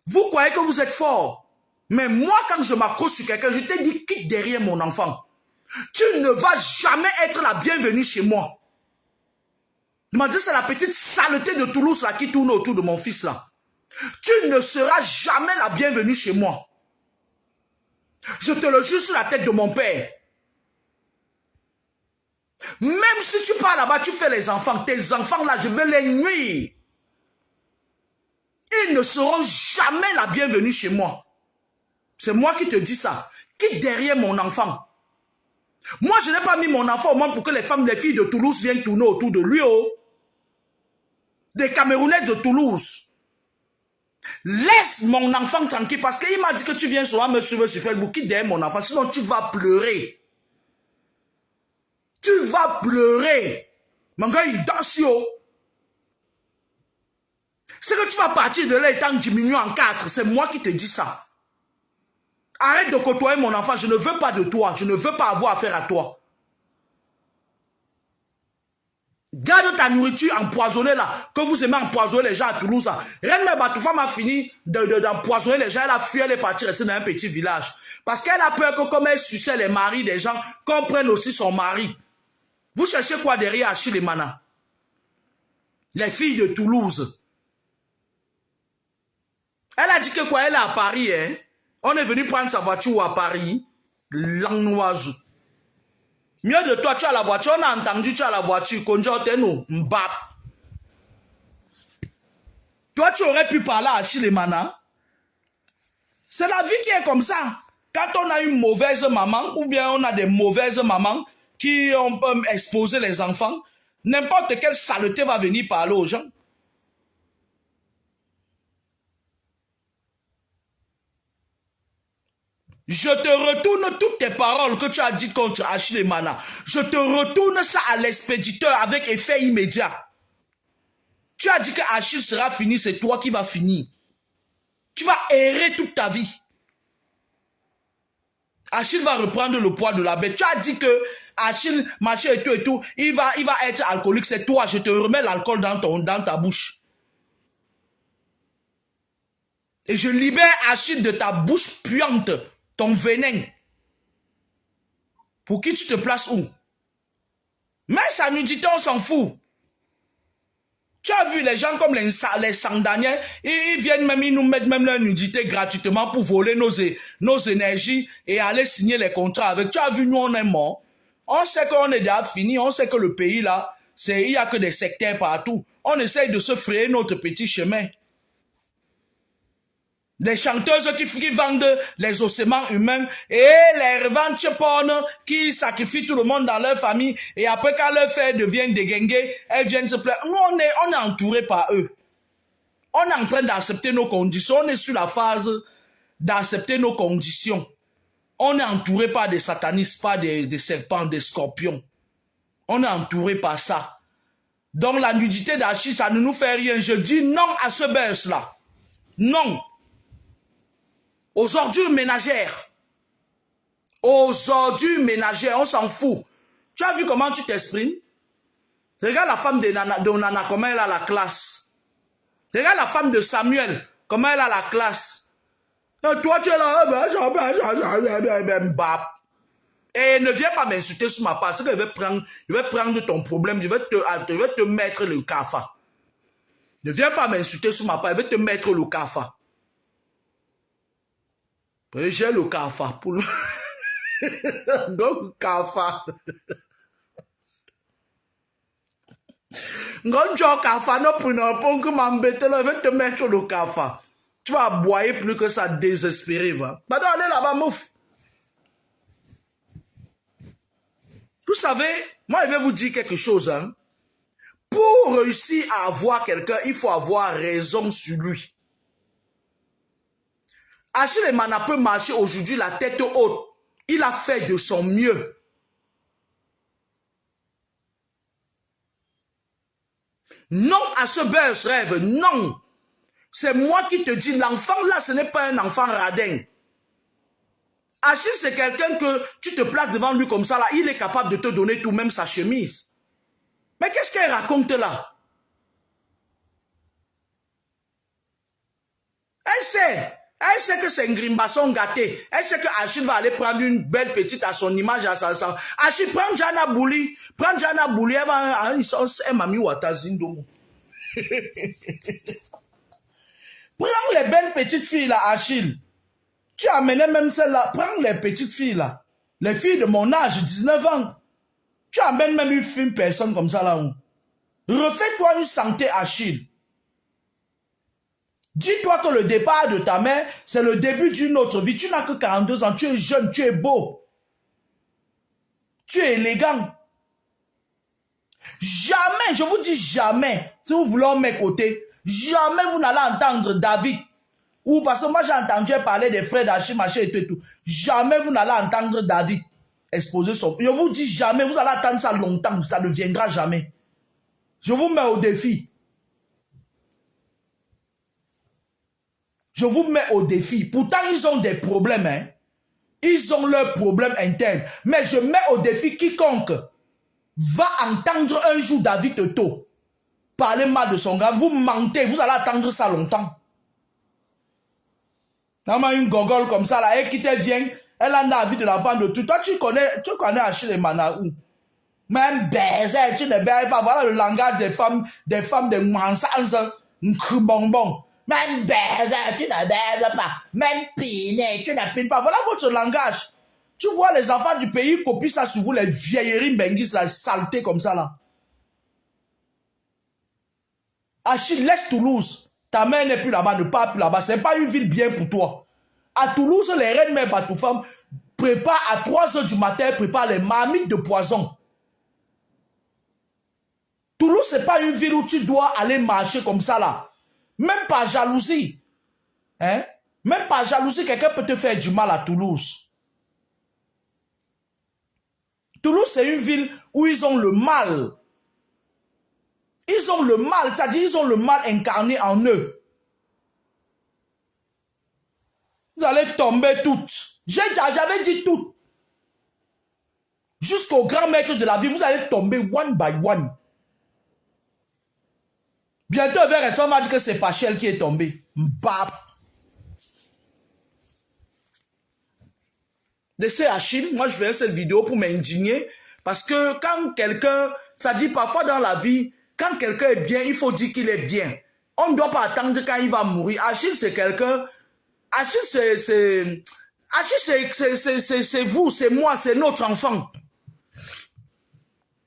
Vous croyez que vous êtes fort. Mais moi, quand je m'accroche sur quelqu'un, je t'ai dit, quitte derrière mon enfant. Tu ne vas jamais être la bienvenue chez moi. Il m'a dit, c'est la petite saleté de Toulouse là qui tourne autour de mon fils là. Tu ne seras jamais la bienvenue chez moi. Je te le jure sur la tête de mon père. Même si tu pars là-bas, tu fais les enfants. Tes enfants là, je vais les nuire. Ils ne seront jamais la bienvenue chez moi. C'est moi qui te dis ça. Quitte derrière mon enfant. Moi, je n'ai pas mis mon enfant au monde pour que les femmes, les filles de Toulouse viennent tourner autour de lui. Oh. Des Camerounais de Toulouse. Laisse mon enfant tranquille parce qu'il m'a dit que tu viens souvent me suivre sur Facebook. Quitte derrière mon enfant, sinon tu vas pleurer. Tu vas pleurer. Mon gars, il danse yo. C'est que tu vas partir de là étant diminué en 4. C'est moi qui te dis ça. Arrête de côtoyer mon enfant. Je ne veux pas de toi. Je ne veux pas avoir affaire à toi. Garde ta nourriture empoisonnée là. Que vous aimez empoisonner les gens à Toulouse. Reine Mère Batoufam a fini d'empoisonner les gens. Elle a fui, elle est partie rester dans un petit village. Parce qu'elle a peur que comme elle suçait les maris des gens, qu'on prenne aussi son mari. Vous cherchez quoi derrière Achille et Mana? Les filles de Toulouse. Elle a dit que quoi? Elle est à Paris, hein? On est venu prendre sa voiture à Paris. Langnoise. Mieux de toi, tu as la voiture. On a entendu, tu as la voiture. Konjo Teno, Mbap. Toi, tu aurais pu parler à Achille et Mana. C'est la vie qui est comme ça. Quand on a une mauvaise maman, ou bien on a des mauvaises mamans qui ont exposé les enfants, n'importe quelle saleté va venir parler aux gens. Je te retourne toutes tes paroles que tu as dites contre Achille et Mana. Je te retourne ça à l'expéditeur avec effet immédiat. Tu as dit que Achille sera fini, c'est toi qui vas finir. Tu vas errer toute ta vie. Achille va reprendre le poids de la bête. Tu as dit que Achille, machin et tout, il va être alcoolique, c'est toi. Je te remets l'alcool dans ta bouche. Et je libère Achille de ta bouche puante, ton venin. Pour qui tu te places où? Mais sa nudité, on s'en fout. Tu as vu les gens comme les Sandaniens, ils viennent même, ils nous mettent même leur nudité gratuitement pour voler nos énergies et aller signer les contrats avec. Tu as vu, nous on est morts. On sait qu'on est déjà fini, on sait que le pays là, il n'y a que des sectaires partout. On essaye de se frayer notre petit chemin. Des chanteuses qui vendent les ossements humains et les revendent porn qui sacrifient tout le monde dans leur famille et après quand leur frère devient déguengué, elles viennent se plaindre. Nous, on est entourés par eux. On est en train d'accepter nos conditions. On est sur la phase d'accepter nos conditions. On est entouré par des satanistes, par des serpents, des scorpions. On est entouré par ça. Donc la nudité d'Achille, ça ne nous fait rien. Je dis non à ce buzz-là. Non. Aux ordures ménagères. Aux ordures ménagères, on s'en fout. Tu as vu comment tu t'exprimes? Regarde la femme de Nana, comment elle a la classe. Regarde la femme de Samuel, comment elle a la classe. Et toi, tu es là, et ne viens pas m'insulter sur ma part. C'est que je vais prendre ton problème, je vais te mettre le kafa. Ne viens pas m'insulter sur ma part, je vais te mettre le kafa. J'ai le kafa pour le... Donc, kafa. Quand kafa, non, pour que m'embêter là, je vais te mettre le kafa. Tu vas aboyer plus que ça, désespéré, va. Maintenant, allez là-bas, mouf. Vous savez, moi, je vais vous dire quelque chose, hein. Pour réussir à avoir quelqu'un, il faut avoir raison sur lui. Achille Mana peut marcher aujourd'hui la tête haute. Il a fait de son mieux. Non à ce buzz rêve, non. C'est moi qui te dis, l'enfant là, ce n'est pas un enfant radin. Achille, c'est quelqu'un que tu te places devant lui comme ça, là, il est capable de te donner tout, même sa chemise. Mais qu'est-ce qu'elle raconte là? Elle sait que c'est un grimbasson gâté. Elle sait que Achille va aller prendre une belle petite à son image, à sa sang. Achille, prends Jana Bouli. Prends Jana Bouli. Elle m'a mis Watazindo. Prends les belles petites filles là, Achille. Tu amenais même celle-là. Prends les petites filles là. Les filles de mon âge, 19 ans. Tu amènes même une personne comme ça là. Refais-toi une santé, Achille. Dis-toi que le départ de ta mère, c'est le début d'une autre vie. Tu n'as que 42 ans, tu es jeune, tu es beau. Tu es élégant. Jamais, je vous dis jamais, si vous voulez m'écouter, jamais vous n'allez entendre David. Ou parce que moi j'ai entendu parler des frères d'Achille, machin et tout. Jamais vous n'allez entendre David exposer son... Je vous dis jamais, vous allez attendre ça longtemps, ça ne viendra jamais. Je vous mets au défi. Je vous mets au défi. Pourtant, ils ont des problèmes. Hein. Ils ont leurs problèmes internes. Mais je mets au défi quiconque va entendre un jour David Toto parler mal de son gars. Vous mentez. Vous allez attendre ça longtemps. Une gogole comme ça, là, elle qui te vient, elle a envie de la vendre tout. Toi, tu connais Achille Mana où? Même baiser, tu ne baises pas. Voilà le langage des femmes de mensonges. Bonbon. Même baiser, tu ne baises pas. Même piner, tu ne pines pas. Voilà votre langage. Tu vois les enfants du pays copient ça sur vous, les vieilleries benguis, la saleté comme ça là. Achille, laisse Toulouse. Ta mère n'est plus là-bas, ne part plus là-bas. Ce n'est pas une ville bien pour toi. À Toulouse, les reines mères Batoufam préparent à 3 h du matin, préparent les marmites de poison. Toulouse, ce n'est pas une ville où tu dois aller marcher comme ça là. Même par jalousie. Hein? Même par jalousie, quelqu'un peut te faire du mal à Toulouse. Toulouse, c'est une ville où ils ont le mal. Ils ont le mal, c'est-à-dire ils ont le mal incarné en eux. Vous allez tomber toutes. J'avais dit toutes. Jusqu'au grand maître de la vie, vous allez tomber one by one. Bientôt, on va dire que c'est Pachel qui est tombé. Mbap. Laissez Achille, moi je fais cette vidéo pour m'indigner. Parce que quand quelqu'un, ça dit parfois dans la vie, quand quelqu'un est bien, il faut dire qu'il est bien. On ne doit pas attendre quand il va mourir. Achille, c'est quelqu'un. Achille, c'est vous, c'est moi, c'est notre enfant.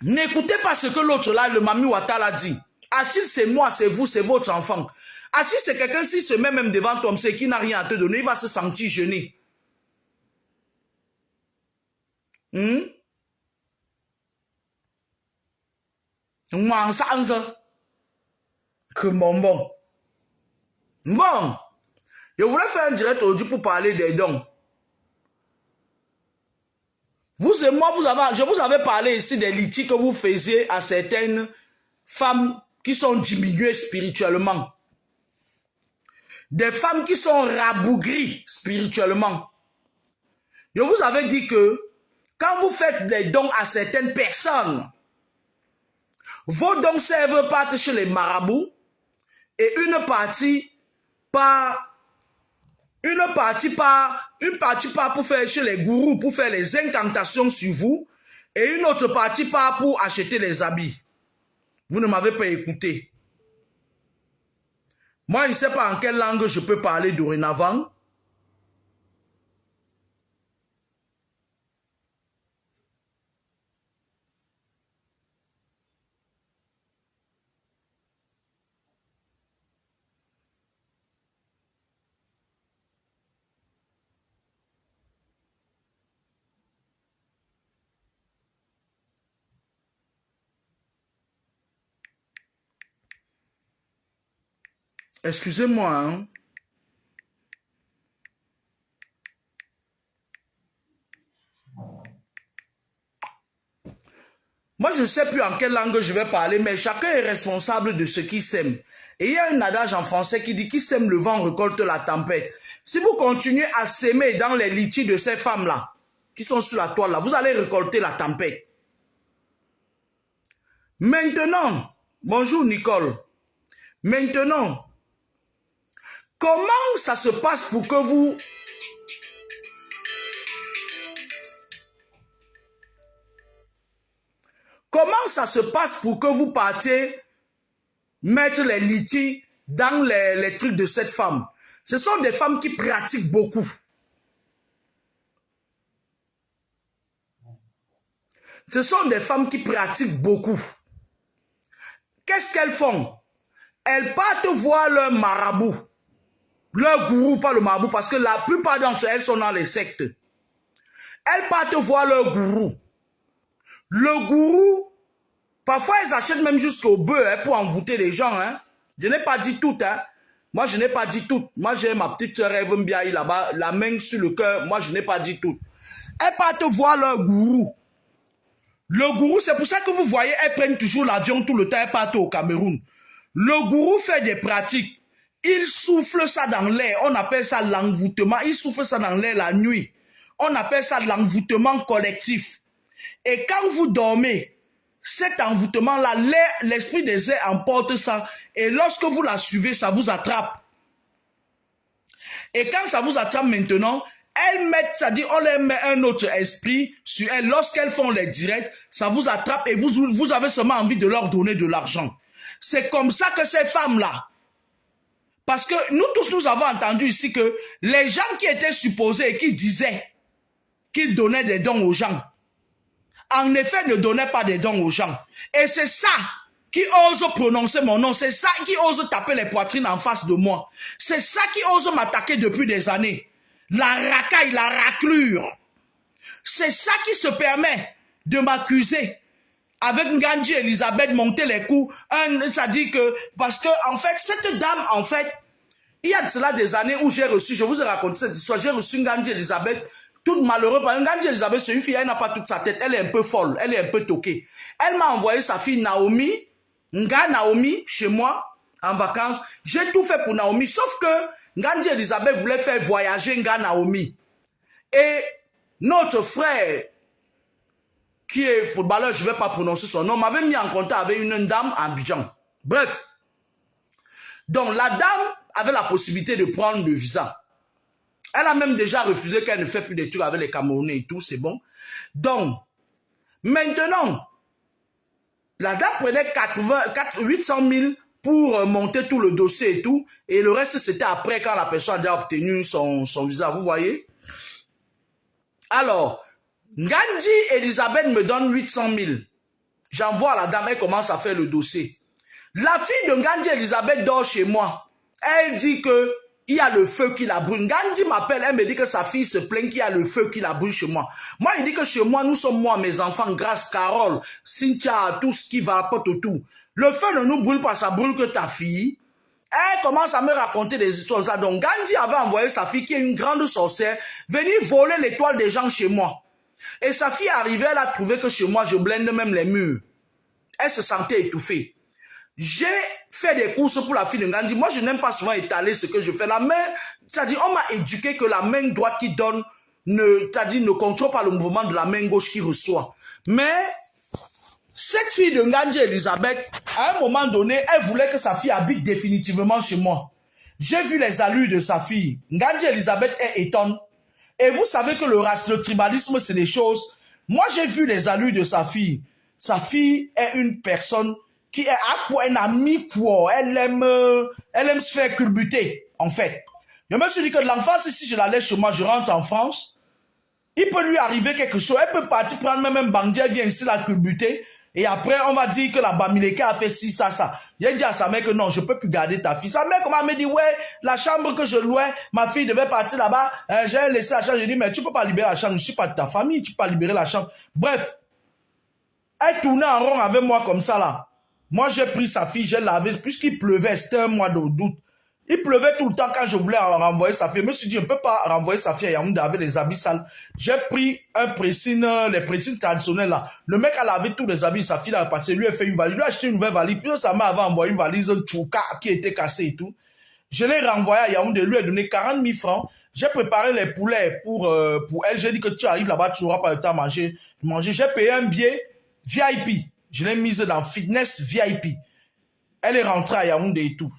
N'écoutez pas ce que l'autre là, le Mami Ouattara dit. Achille, c'est moi, c'est vous, c'est votre enfant. Achille, c'est quelqu'un, s'il se met même devant toi, c'est qui n'a rien à te donner, il va se sentir gêné. Que bon. Bon, je voulais faire un direct aujourd'hui pour parler des dons. Vous et moi, je vous avais parlé ici des litiges que vous faisiez à certaines femmes qui sont diminuées spirituellement. Des femmes qui sont rabougries spirituellement. Je vous avais dit que quand vous faites des dons à certaines personnes, vos dons servent partent chez les marabouts et une partie part pour faire chez les gourous, pour faire les incantations sur vous, et une autre partie part pour acheter les habits. Vous ne m'avez pas écouté. Moi, je ne sais pas en quelle langue je peux parler dorénavant. Excusez-moi, hein. Moi, je ne sais plus en quelle langue je vais parler, mais chacun est responsable de ce qu'il sème. Et il y a un adage en français qui dit « Qui sème le vent récolte la tempête ». Si vous continuez à s'aimer dans les litiges de ces femmes-là, qui sont sur la toile là, vous allez récolter la tempête. Maintenant, bonjour Nicole. Maintenant, comment ça se passe pour que vous... Comment ça se passe pour que vous partiez mettre les litiges dans les trucs de cette femme? Ce sont des femmes qui pratiquent beaucoup. Ce sont des femmes qui pratiquent beaucoup. Qu'est-ce qu'elles font? Elles partent voir leur marabout. Leur gourou, pas le marabout, parce que la plupart d'entre elles sont dans les sectes. Elles partent voir leur gourou. Le gourou, parfois ils achètent même jusqu'au beurre pour envoûter les gens. Hein. Je n'ai pas dit tout. Hein. Moi, je n'ai pas dit tout. Moi, j'ai ma petite soeur Eve Mbiaye là-bas, la main sur le cœur. Moi, je n'ai pas dit tout. Elles partent voir leur gourou. Le gourou, c'est pour ça que vous voyez, elles prennent toujours l'avion tout le temps, elles partent au Cameroun. Le gourou fait des pratiques. Il souffle ça dans l'air. On appelle ça l'envoûtement. Il souffle ça dans l'air la nuit. On appelle ça l'envoûtement collectif. Et quand vous dormez, cet envoûtement-là, l'esprit des airs emporte ça. Et lorsque vous la suivez, ça vous attrape. Et quand ça vous attrape maintenant, elles mettent, c'est-à-dire on leur met un autre esprit sur elles. Lorsqu'elles font les directs, ça vous attrape et vous avez seulement envie de leur donner de l'argent. C'est comme ça que ces femmes-là, parce que nous tous, nous avons entendu ici que les gens qui étaient supposés et qui disaient qu'ils donnaient des dons aux gens, en effet, ne donnaient pas des dons aux gens. Et c'est ça qui ose prononcer mon nom. C'est ça qui ose taper les poitrines en face de moi. C'est ça qui ose m'attaquer depuis des années. La racaille, la raclure. C'est ça qui se permet de m'accuser. Avec Ngandji Elisabeth monter les coups. Ça dit que, parce que, en fait, cette dame, en fait, il y a de cela des années où j'ai reçu, je vous ai raconté cette histoire, j'ai reçu Ngandji Elisabeth, toute malheureuse. Ngandji Elisabeth, c'est une fille, elle n'a pas toute sa tête, elle est un peu folle, elle est un peu toquée. Elle m'a envoyé sa fille Naomi, Naomi, chez moi, en vacances. J'ai tout fait pour Naomi, sauf que Ngandji Elisabeth voulait faire voyager Naomi. Et notre frère, qui est footballeur, je ne vais pas prononcer son nom, m'avait mis en contact avec une dame à Abidjan. Bref. Donc, la dame avait la possibilité de prendre le visa. Elle a même déjà refusé qu'elle ne fait plus des trucs avec les Camerounais et tout, c'est bon. Donc, maintenant, la dame prenait 800 000 pour monter tout le dossier et tout, et le reste, c'était après quand la personne a déjà obtenu son visa, vous voyez. Alors, Ngandji Elisabeth me donne 800 000. J'envoie à la dame, elle commence à faire le dossier. La fille de Ngandji Elisabeth dort chez moi. Elle dit que il y a le feu qui la brûle. Ngandji m'appelle, elle me dit que sa fille se plaint qu'il y a le feu qui la brûle chez moi. Moi, il dit que chez moi, nous sommes moi, mes enfants, Grâce, Carole, Cynthia, tout ce qui va, pas tout. Le feu ne nous brûle pas, ça brûle que ta fille. Elle commence à me raconter des histoires. Donc, Ngandji avait envoyé sa fille, qui est une grande sorcière, venir voler l'étoile des gens chez moi. Et sa fille arrivée, elle a trouvé que chez moi, je blende même les murs. Elle se sentait étouffée. J'ai fait des courses pour la fille de Ngandji. Moi, je n'aime pas souvent étaler ce que je fais. La main, c'est-à-dire, on m'a éduqué que la main droite qui donne, ne contrôle pas le mouvement de la main gauche qui reçoit. Mais, cette fille de Ngandji Elisabeth, à un moment donné, elle voulait que sa fille habite définitivement chez moi. J'ai vu les allures de sa fille. Ngandji Elisabeth est étonne. Et vous savez que le tribalisme, c'est des choses. Moi, j'ai vu les allures de sa fille. Sa fille est une personne qui est un ami quoi. Elle aime se faire culbuter, en fait. Je me suis dit que l'enfant, si je la laisse chez moi, je rentre en France, il peut lui arriver quelque chose. Elle peut partir prendre même un bandit, elle vient ici la culbuter. Et après, on va dire que la Bamileke a fait ci, ça. J'ai dit à sa mère que non, je peux plus garder ta fille. Sa mère, comment me dit, ouais, la chambre que je louais, ma fille devait partir là-bas, j'ai laissé la chambre. J'ai dit, mais tu peux pas libérer la chambre, je suis pas de ta famille, tu peux pas libérer la chambre. Bref, elle tournait en rond avec moi comme ça, là. Moi, j'ai pris sa fille, j'ai lavé, puisqu'il pleuvait, c'était un mois d'août. Il pleuvait tout le temps quand je voulais renvoyer sa fille. Je me suis dit, je ne peux pas renvoyer sa fille à Yaoundé avec les habits sales. J'ai pris un pressing, les pressings traditionnels là. Le mec a lavé tous les habits, sa fille a passé, lui a fait une valise, lui a acheté une nouvelle valise. Puis sa mère avait envoyé une valise, un tchouka qui était cassé et tout. Je l'ai renvoyé à Yaoundé, lui a donné 40 000 francs. J'ai préparé les poulets pour elle. J'ai dit que tu arrives là-bas, tu n'auras pas le temps de manger. J'ai payé un billet VIP. Je l'ai mise dans fitness VIP. Elle est rentrée à Yaoundé et tout.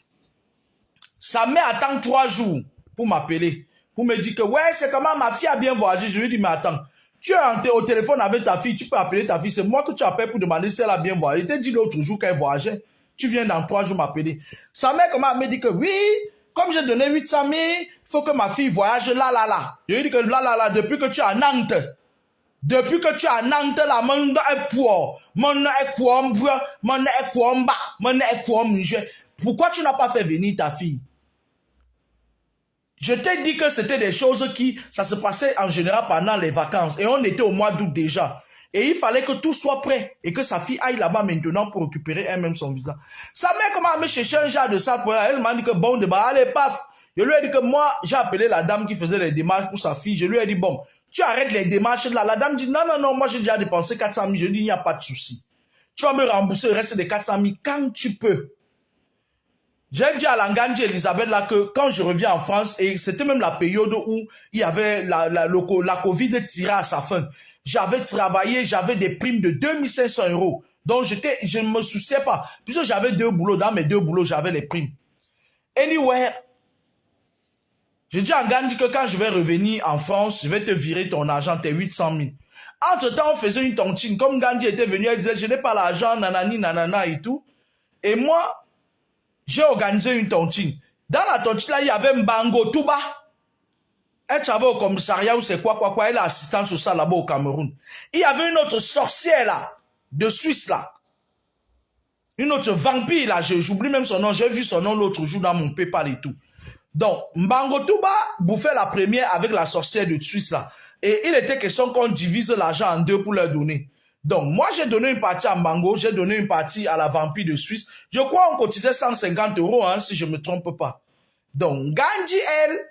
Sa mère attend 3 jours pour m'appeler, pour me dire que ouais, c'est comment ma fille a bien voyagé. Je lui dis, mais attends, tu es au téléphone avec ta fille, tu peux appeler ta fille, c'est moi que tu appelles pour demander si elle a bien voyagé. Je t'ai dit l'autre jour qu'elle voyageait, tu viens dans 3 jours m'appeler. Sa mère me dit que oui, comme j'ai donné 800 000, il faut que ma fille voyage là. Je lui dis que là, depuis que tu es à Nantes, la monde est pour, pourquoi tu n'as pas fait venir ta fille? Je t'ai dit que c'était des choses ça se passait en général pendant les vacances. Et on était au mois d'août déjà. Et il fallait que tout soit prêt. Et que sa fille aille là-bas maintenant pour récupérer elle-même son visa. Sa mère commence à me chercher un genre de ça pour elle. Elle m'a dit que bon, allez, paf. Je lui ai dit que moi, j'ai appelé la dame qui faisait les démarches pour sa fille. Je lui ai dit, bon, tu arrêtes les démarches là. La dame dit, non, moi j'ai déjà dépensé 400 000. Je dis, il n'y a pas de souci. Tu vas me rembourser le reste des 400 000 quand tu peux. J'ai dit à Ngandji Elisabeth là que quand je reviens en France, et c'était même la période où il y avait la Covid tirait à sa fin. J'avais travaillé, j'avais des primes de 2500 €. Donc je ne me souciais pas. Puisque j'avais 2 boulots, dans mes 2 boulots, j'avais les primes. Anyway, j'ai dit à Ngandji que quand je vais revenir en France, je vais te virer ton argent, tes 800 000. Entre-temps, on faisait une tontine. Comme Ngandji était venu, elle disait, je n'ai pas l'argent, nanani, nanana et tout. Et moi, j'ai organisé une tontine. Dans la tontine, là, il y avait Mbango Touba. Elle travaille au commissariat ou c'est quoi. Elle est assistante sociale là-bas au Cameroun. Il y avait une autre sorcière là, de Suisse là. Une autre vampire, là, j'oublie même son nom, j'ai vu son nom l'autre jour dans mon PayPal et tout. Donc, Mbango Touba bouffait la première avec la sorcière de Suisse, là. Et il était question qu'on divise l'argent en deux pour leur donner. Donc, moi, j'ai donné une partie à Mbango, j'ai donné une partie à la vampire de Suisse. Je crois qu'on cotisait 150 €, hein, si je ne me trompe pas. Donc, Gandhi, elle,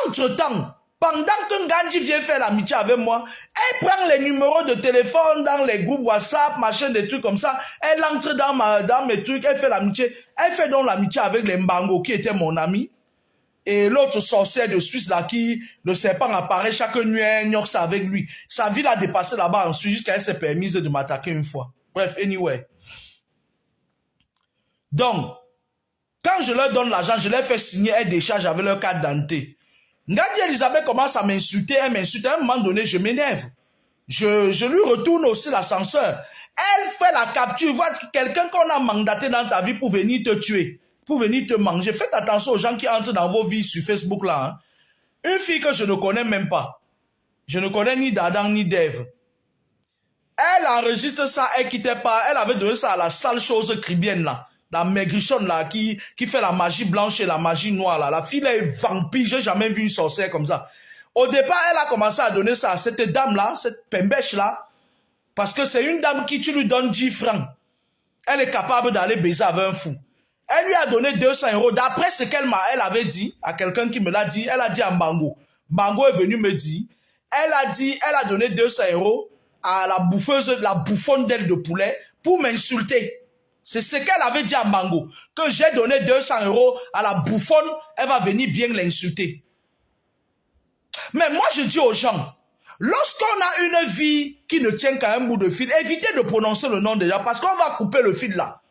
entre-temps, pendant que Gandhi vient faire l'amitié avec moi, elle prend les numéros de téléphone dans les groupes WhatsApp, machin, des trucs comme ça. Elle entre dans mes trucs, elle fait l'amitié. Elle fait donc l'amitié avec les Mbango qui étaient mon ami. Et l'autre sorcière de Suisse là qui, le serpent apparaît chaque nuit, ça avec lui. Sa vie l'a dépassé là-bas en Suisse jusqu'à elle s'est permise de m'attaquer une fois. Bref, anyway. Donc, quand je leur donne l'argent, je leur fais signer un décharge avec leur carte d'identité. Ngadi Elisabeth commence à m'insulter, elle m'insulte. À un moment donné, je m'énerve. Je lui retourne aussi l'ascenseur. Elle fait la capture. Voit quelqu'un qu'on a mandaté dans ta vie pour venir te tuer, pour venir te manger. Faites attention aux gens qui entrent dans vos vies sur Facebook là. Hein. Une fille que je ne connais même pas. Je ne connais ni d'Adam ni d'Ève. Elle enregistre ça, elle quittait pas. Elle avait donné ça à la sale chose cribienne là. La maigrichonne là qui fait la magie blanche et la magie noire là. La fille là est vampire. J'ai jamais vu une sorcière comme ça. Au départ, elle a commencé à donner ça à cette dame là, cette pembèche là. Parce que c'est une dame qui tu lui donnes 10 francs. Elle est capable d'aller baiser avec un fou. Elle lui a donné 200 €. D'après ce qu'elle avait dit, à quelqu'un qui me l'a dit, elle a dit à Mbango. Mbango est venu me dire, elle a donné 200 € à la bouffeuse, la bouffonne d'aile de poulet pour m'insulter. C'est ce qu'elle avait dit à Mbango. Que j'ai donné 200 € à la bouffonne, elle va venir bien l'insulter. Mais moi je dis aux gens, lorsqu'on a une vie qui ne tient qu'à un bout de fil, évitez de prononcer le nom des gens parce qu'on va couper le fil là.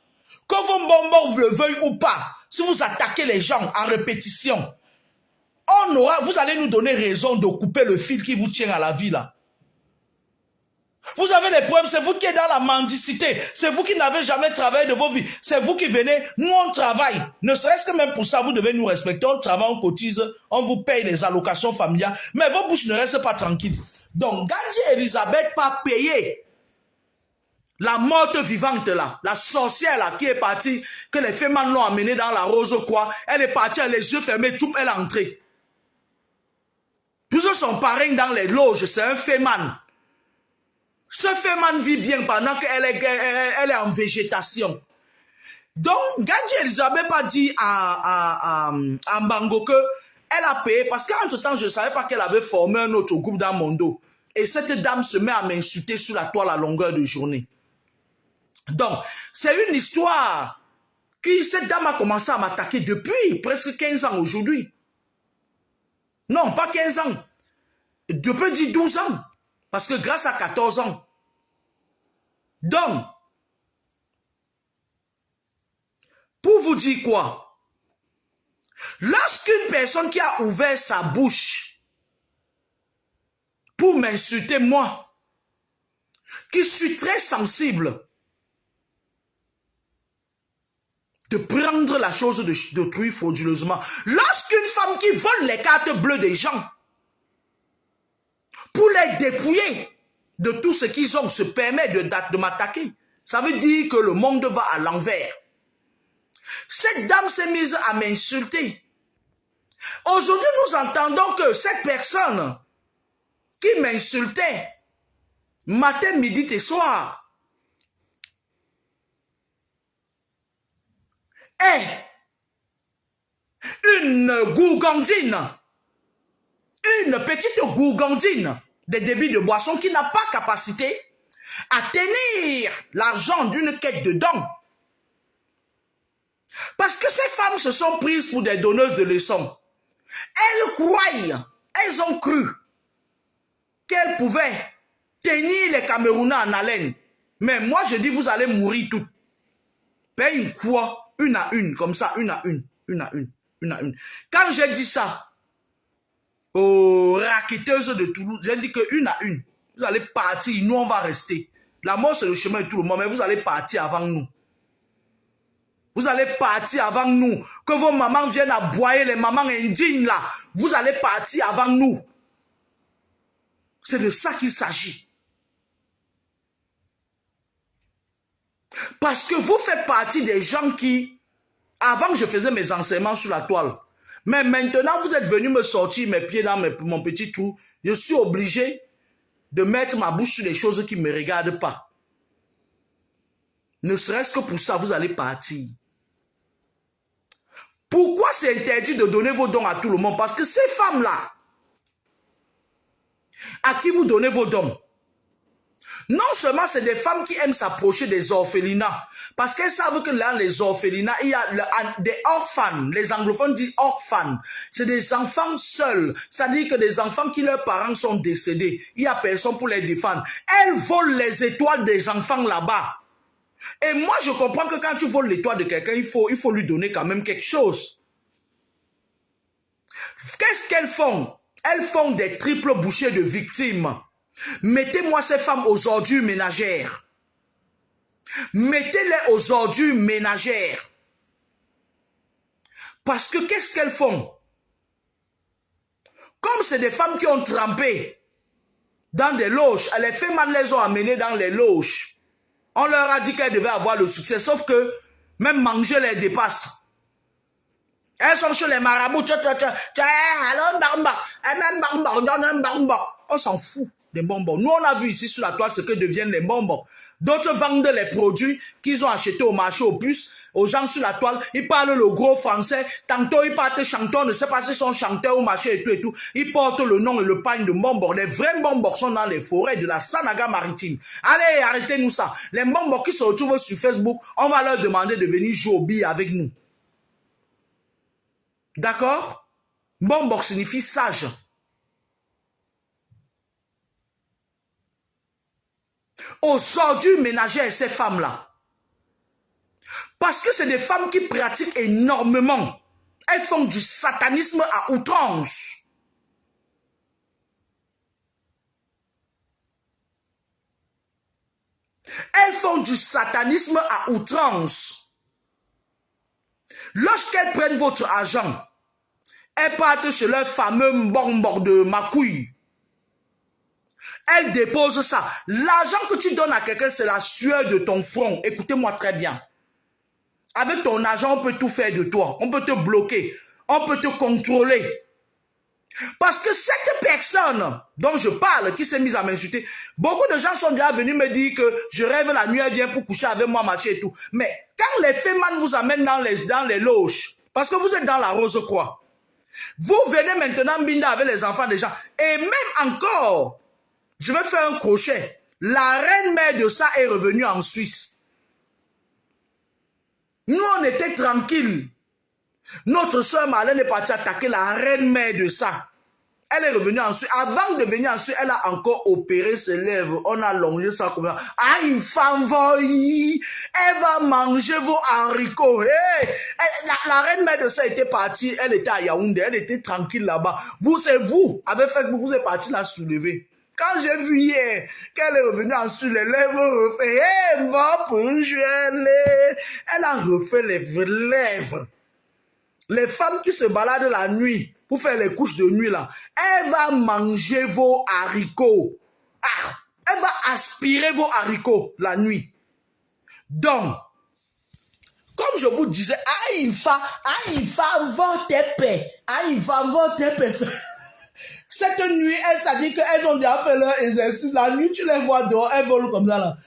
Que vos bonbons vous le veuillent ou pas, si vous attaquez les gens en répétition, vous allez nous donner raison de couper le fil qui vous tient à la vie là. Vous avez les problèmes, c'est vous qui êtes dans la mendicité, c'est vous qui n'avez jamais travaillé de vos vies, c'est vous qui venez, nous on travaille, ne serait-ce que même pour ça vous devez nous respecter, on travaille, on cotise, on vous paye les allocations familiales, mais vos bouches ne restent pas tranquilles. Donc Gandhi Elisabeth pas payé la morte vivante là, la sorcière là qui est partie, que les fémans l'ont amenée dans la rose quoi, elle est partie, elle a les yeux fermés, tout, elle est entrée. Tous son parrain dans les loges, c'est un féman. Ce féman vit bien pendant qu'elle est en végétation. Donc, Gandhi Elisabeth a dit à Mbango qu'elle a payé parce qu'entre-temps, je ne savais pas qu'elle avait formé un autre groupe dans mon dos. Et cette dame se met à m'insulter sur la toile à longueur de journée. Donc, c'est une histoire qui, cette dame a commencé à m'attaquer depuis presque 15 ans aujourd'hui. Non, pas 15 ans. Depuis 12 ans. Parce que grâce à 14 ans. Donc, pour vous dire quoi? Lorsqu'une personne qui a ouvert sa bouche pour m'insulter, moi, qui suis très sensible, de prendre la chose d'autrui frauduleusement. Lorsqu'une femme qui vole les cartes bleues des gens, pour les dépouiller de tout ce qu'ils ont, se permet de m'attaquer, ça veut dire que le monde va à l'envers. Cette dame s'est mise à m'insulter. Aujourd'hui, nous entendons que cette personne qui m'insultait, matin, midi et soir, est une gourgandine, une petite gourgandine des débits de boisson qui n'a pas capacité à tenir l'argent d'une quête de dons. Parce que ces femmes se sont prises pour des donneuses de leçons. Elles croient, elles ont cru qu'elles pouvaient tenir les Camerounais en haleine. Mais moi je dis vous allez mourir toutes. Paye une quoi? Une à une, comme ça, une à une, une à une, une à une. Quand j'ai dit ça aux raquetteuses de Toulouse, j'ai dit que une à une, vous allez partir, nous on va rester. La mort c'est le chemin de tout le monde, mais vous allez partir avant nous. Vous allez partir avant nous. Que vos mamans viennent aboyer, les mamans indignes là, vous allez partir avant nous. C'est de ça qu'il s'agit. Parce que vous faites partie des gens qui, avant je faisais mes enseignements sur la toile, mais maintenant vous êtes venus me sortir mes pieds dans mon petit trou, je suis obligé de mettre ma bouche sur les choses qui ne me regardent pas. Ne serait-ce que pour ça, vous allez partir. Pourquoi c'est interdit de donner vos dons à tout le monde? Parce que ces femmes-là, à qui vous donnez vos dons, non seulement c'est des femmes qui aiment s'approcher des orphelinats, parce qu'elles savent que dans les orphelinats, il y a des orphans, les anglophones disent orphans, c'est des enfants seuls, c'est-à-dire que des enfants qui leurs parents sont décédés, il n'y a personne pour les défendre. Elles volent les étoiles des enfants là-bas. Et moi je comprends que quand tu voles l'étoile de quelqu'un, il faut lui donner quand même quelque chose. Qu'est-ce qu'elles font? Elles font des triples bouchées de victimes. Mettez-moi ces femmes aux ordures ménagères. Mettez-les aux ordures ménagères. Parce que qu'est-ce qu'elles font? Comme c'est des femmes qui ont trempé dans des loges, les femmes les ont amenées dans les loges. On leur a dit qu'elles devaient avoir le succès, sauf que même manger les dépasse. Elles sont chez les marabouts. On s'en fout des bonbons. Nous, on a vu ici sur la toile ce que deviennent les bonbons. D'autres vendent les produits qu'ils ont achetés au marché aux puces, aux gens sur la toile. Ils parlent le gros français. Tantôt, ils partent chanteurs. On ne sait pas s'ils sont chanteurs au marché et tout et tout. Ils portent le nom et le pagne de bonbons. Les vrais bonbons sont dans les forêts de la Sanaga maritime. Allez, arrêtez-nous ça. Les bonbons qui se retrouvent sur Facebook, on va leur demander de venir jouer au billes avec nous. D'accord? Bonbon signifie sage. Aux ordures ménagères, ces femmes-là. Parce que c'est des femmes qui pratiquent énormément. Elles font du satanisme à outrance. Elles font du satanisme à outrance. Lorsqu'elles prennent votre argent, elles partent chez leur fameux bonbon de Makouille. Elles déposent ça. L'argent que tu donnes à quelqu'un, c'est la sueur de ton front. Écoutez-moi très bien. Avec ton argent, on peut tout faire de toi. On peut te bloquer. On peut te contrôler. Parce que cette personne dont je parle, qui s'est mise à m'insulter, beaucoup de gens sont déjà venus me dire que je rêve la nuit, elle vient pour coucher avec moi, marcher et tout. Mais quand les fémans vous amènent dans les loges, parce que vous êtes dans la Rose-Croix, vous venez maintenant binda avec les enfants des gens. Et même encore, je vais faire un crochet. La reine-mère de ça est revenue en Suisse. Nous, on était tranquilles. Notre soeur Marlène est partie attaquer la reine-mère de ça. Elle est revenue ensuite. Avant de venir ensuite, elle a encore opéré ses lèvres. On a longé ça comme ça. Ah, une femme voyée. Elle va manger vos haricots. Hey! La reine-mère de ça était partie. Elle était à Yaoundé. Elle était tranquille là-bas. Vous, c'est vous. Avec Facebook, vous êtes parti la soulever. Quand j'ai vu hier qu'elle est revenue ensuite, les lèvres refait. Hey, va pour jouer. Elle a refait les lèvres. Les femmes qui se baladent la nuit pour faire les couches de nuit là, elle va manger vos haricots. Ah, elle va aspirer vos haricots la nuit. Donc, comme je vous disais, cette nuit, elle s'est dit qu'elles ont déjà fait leur exercice. La nuit, tu les vois dehors, elles volent comme ça là.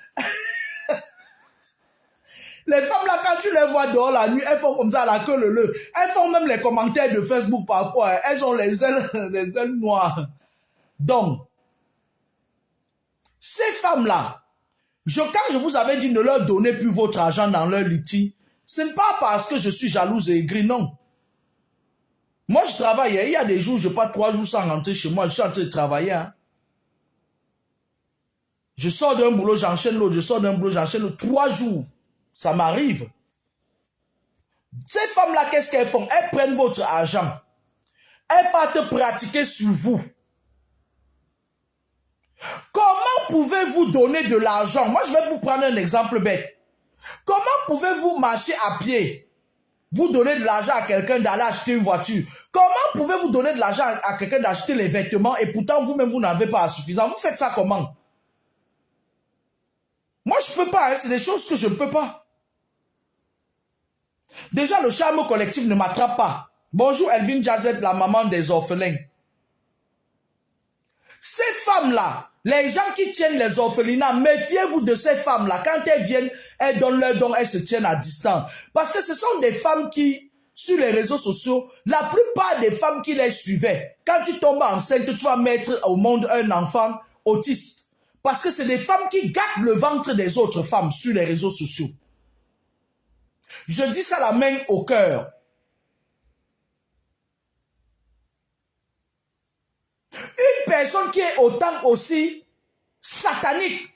Les femmes là, quand tu les vois dehors la nuit, elles font comme ça la queue leu. Elles font même les commentaires de Facebook parfois. Elles ont les ailes noires. Donc, ces femmes-là, quand je vous avais dit ne leur donnez plus votre argent dans leur litige, ce n'est pas parce que je suis jalouse et aigrie, non. Moi, je travaille. Il y a des jours, je passe 3 jours sans rentrer chez moi. Je suis en train de travailler. Hein. Je sors d'un boulot, j'enchaîne l'autre. Je sors d'un boulot, j'enchaîne l'autre. 3 jours. Ça m'arrive. Ces femmes-là, qu'est-ce qu'elles font? Elles prennent votre argent. Elles partent pratiquer sur vous. Comment pouvez-vous donner de l'argent? Moi, je vais vous prendre un exemple bête. Comment pouvez-vous marcher à pied? Vous donner de l'argent à quelqu'un d'aller acheter une voiture. Comment pouvez-vous donner de l'argent à quelqu'un d'acheter les vêtements et pourtant vous-même, vous n'avez pas suffisant? Vous faites ça comment? Moi, je ne peux pas, hein, c'est des choses que je ne peux pas. Déjà, le charme collectif ne m'attrape pas. Bonjour Elvin Jazet, la maman des orphelins. Ces femmes-là, les gens qui tiennent les orphelinats, méfiez-vous de ces femmes-là. Quand elles viennent, elles donnent leur don, elles se tiennent à distance. Parce que ce sont des femmes qui, sur les réseaux sociaux, la plupart des femmes qui les suivaient, quand tu tombes enceinte, tu vas mettre au monde un enfant autiste. Parce que c'est des femmes qui gâtent le ventre des autres femmes sur les réseaux sociaux. Je dis ça la main au cœur. Une personne qui est autant aussi satanique.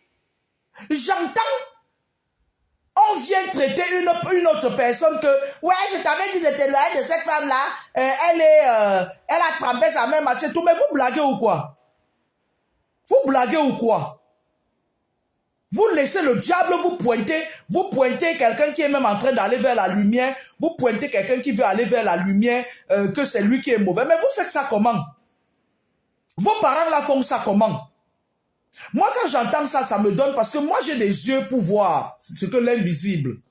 J'entends, on vient traiter une autre personne que, ouais, je t'avais dit de t'éloigner de cette femme-là, elle a trempé sa main, machin, tout, mais vous blaguez ou quoi? Vous blaguez ou quoi? Vous laissez le diable vous pointez quelqu'un qui est même en train d'aller vers la lumière, vous pointez quelqu'un qui veut aller vers la lumière, que c'est lui qui est mauvais. Mais vous faites ça comment? Vos parents là font ça comment? Moi quand j'entends ça, ça me donne, parce que moi j'ai des yeux pour voir ce que l'invisible.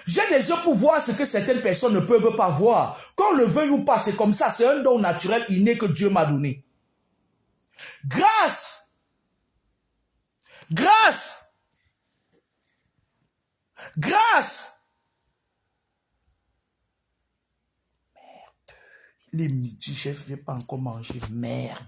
J'ai des yeux pour voir ce que certaines personnes ne peuvent pas voir. Qu'on le veuille ou pas, c'est comme ça, c'est un don naturel inné que Dieu m'a donné. Grâce. Grâce. Grâce. Merde. Il est midi, chef, je n'ai pas encore mangé. Merde.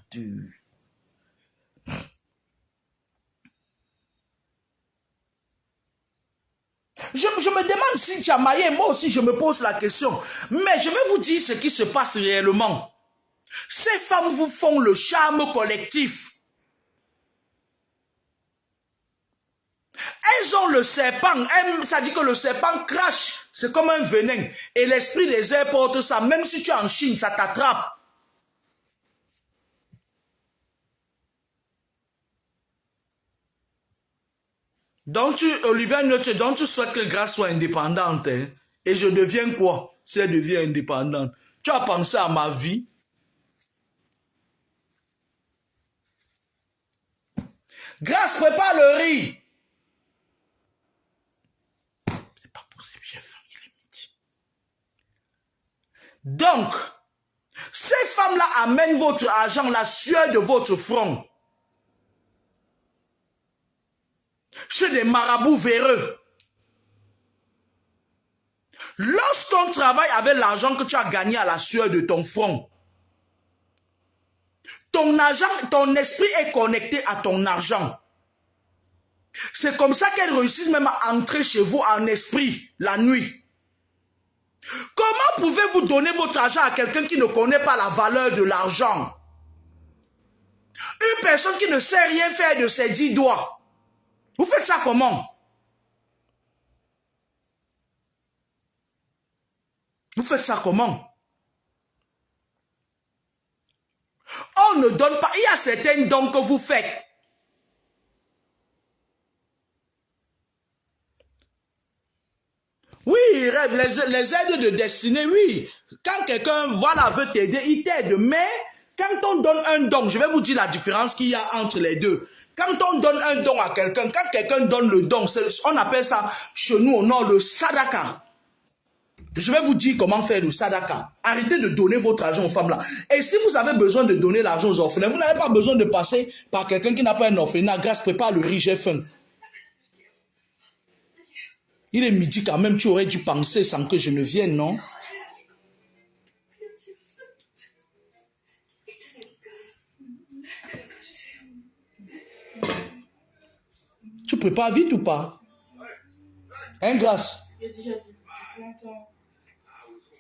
Je me demande si Tchamaye, moi aussi je me pose la question. Mais je vais vous dire ce qui se passe réellement. Ces femmes vous font le charme collectif. Elles ont le serpent, ça dit que le serpent crache, c'est comme un venin. Et l'esprit des airs porte ça, même si tu es en Chine, ça t'attrape. Donc Olivier Note, donc tu souhaites que Grâce soit indépendante, hein? Et je deviens quoi si elle devient indépendante? Tu as pensé à ma vie? Grâce, prépare le riz. C'est pas possible, j'ai faim, il est midi. Donc, ces femmes-là amènent votre argent, la sueur de votre front. Chez des marabouts véreux. Lorsqu'on travaille avec l'argent que tu as gagné à la sueur de ton front, ton argent, ton esprit est connecté à ton argent. C'est comme ça qu'elles réussissent même à entrer chez vous en esprit la nuit. Comment pouvez-vous donner votre argent à quelqu'un qui ne connaît pas la valeur de l'argent? Une personne qui ne sait rien faire de ses 10 doigts. Vous faites ça comment? Vous faites ça comment? On ne donne pas. Il y a certains dons que vous faites. Oui, les aides de destinée, oui. Quand quelqu'un, voilà, veut t'aider, il t'aide. Mais quand on donne un don, je vais vous dire la différence qu'il y a entre les deux. Quand on donne un don à quelqu'un, quand quelqu'un donne le don, on appelle ça chez nous au nord le sadaka. Je vais vous dire comment faire le sadaka. Arrêtez de donner votre argent aux femmes là. Et si vous avez besoin de donner l'argent aux orphelins, vous n'avez pas besoin de passer par quelqu'un qui n'a pas un orphelinat. Grâce, prépare le riz, j'ai faim. Il est midi quand même, tu aurais dû penser sans que je ne vienne, non? Tu prépares vite ou pas? Hein, Grâce? J'ai déjà dit, depuis longtemps.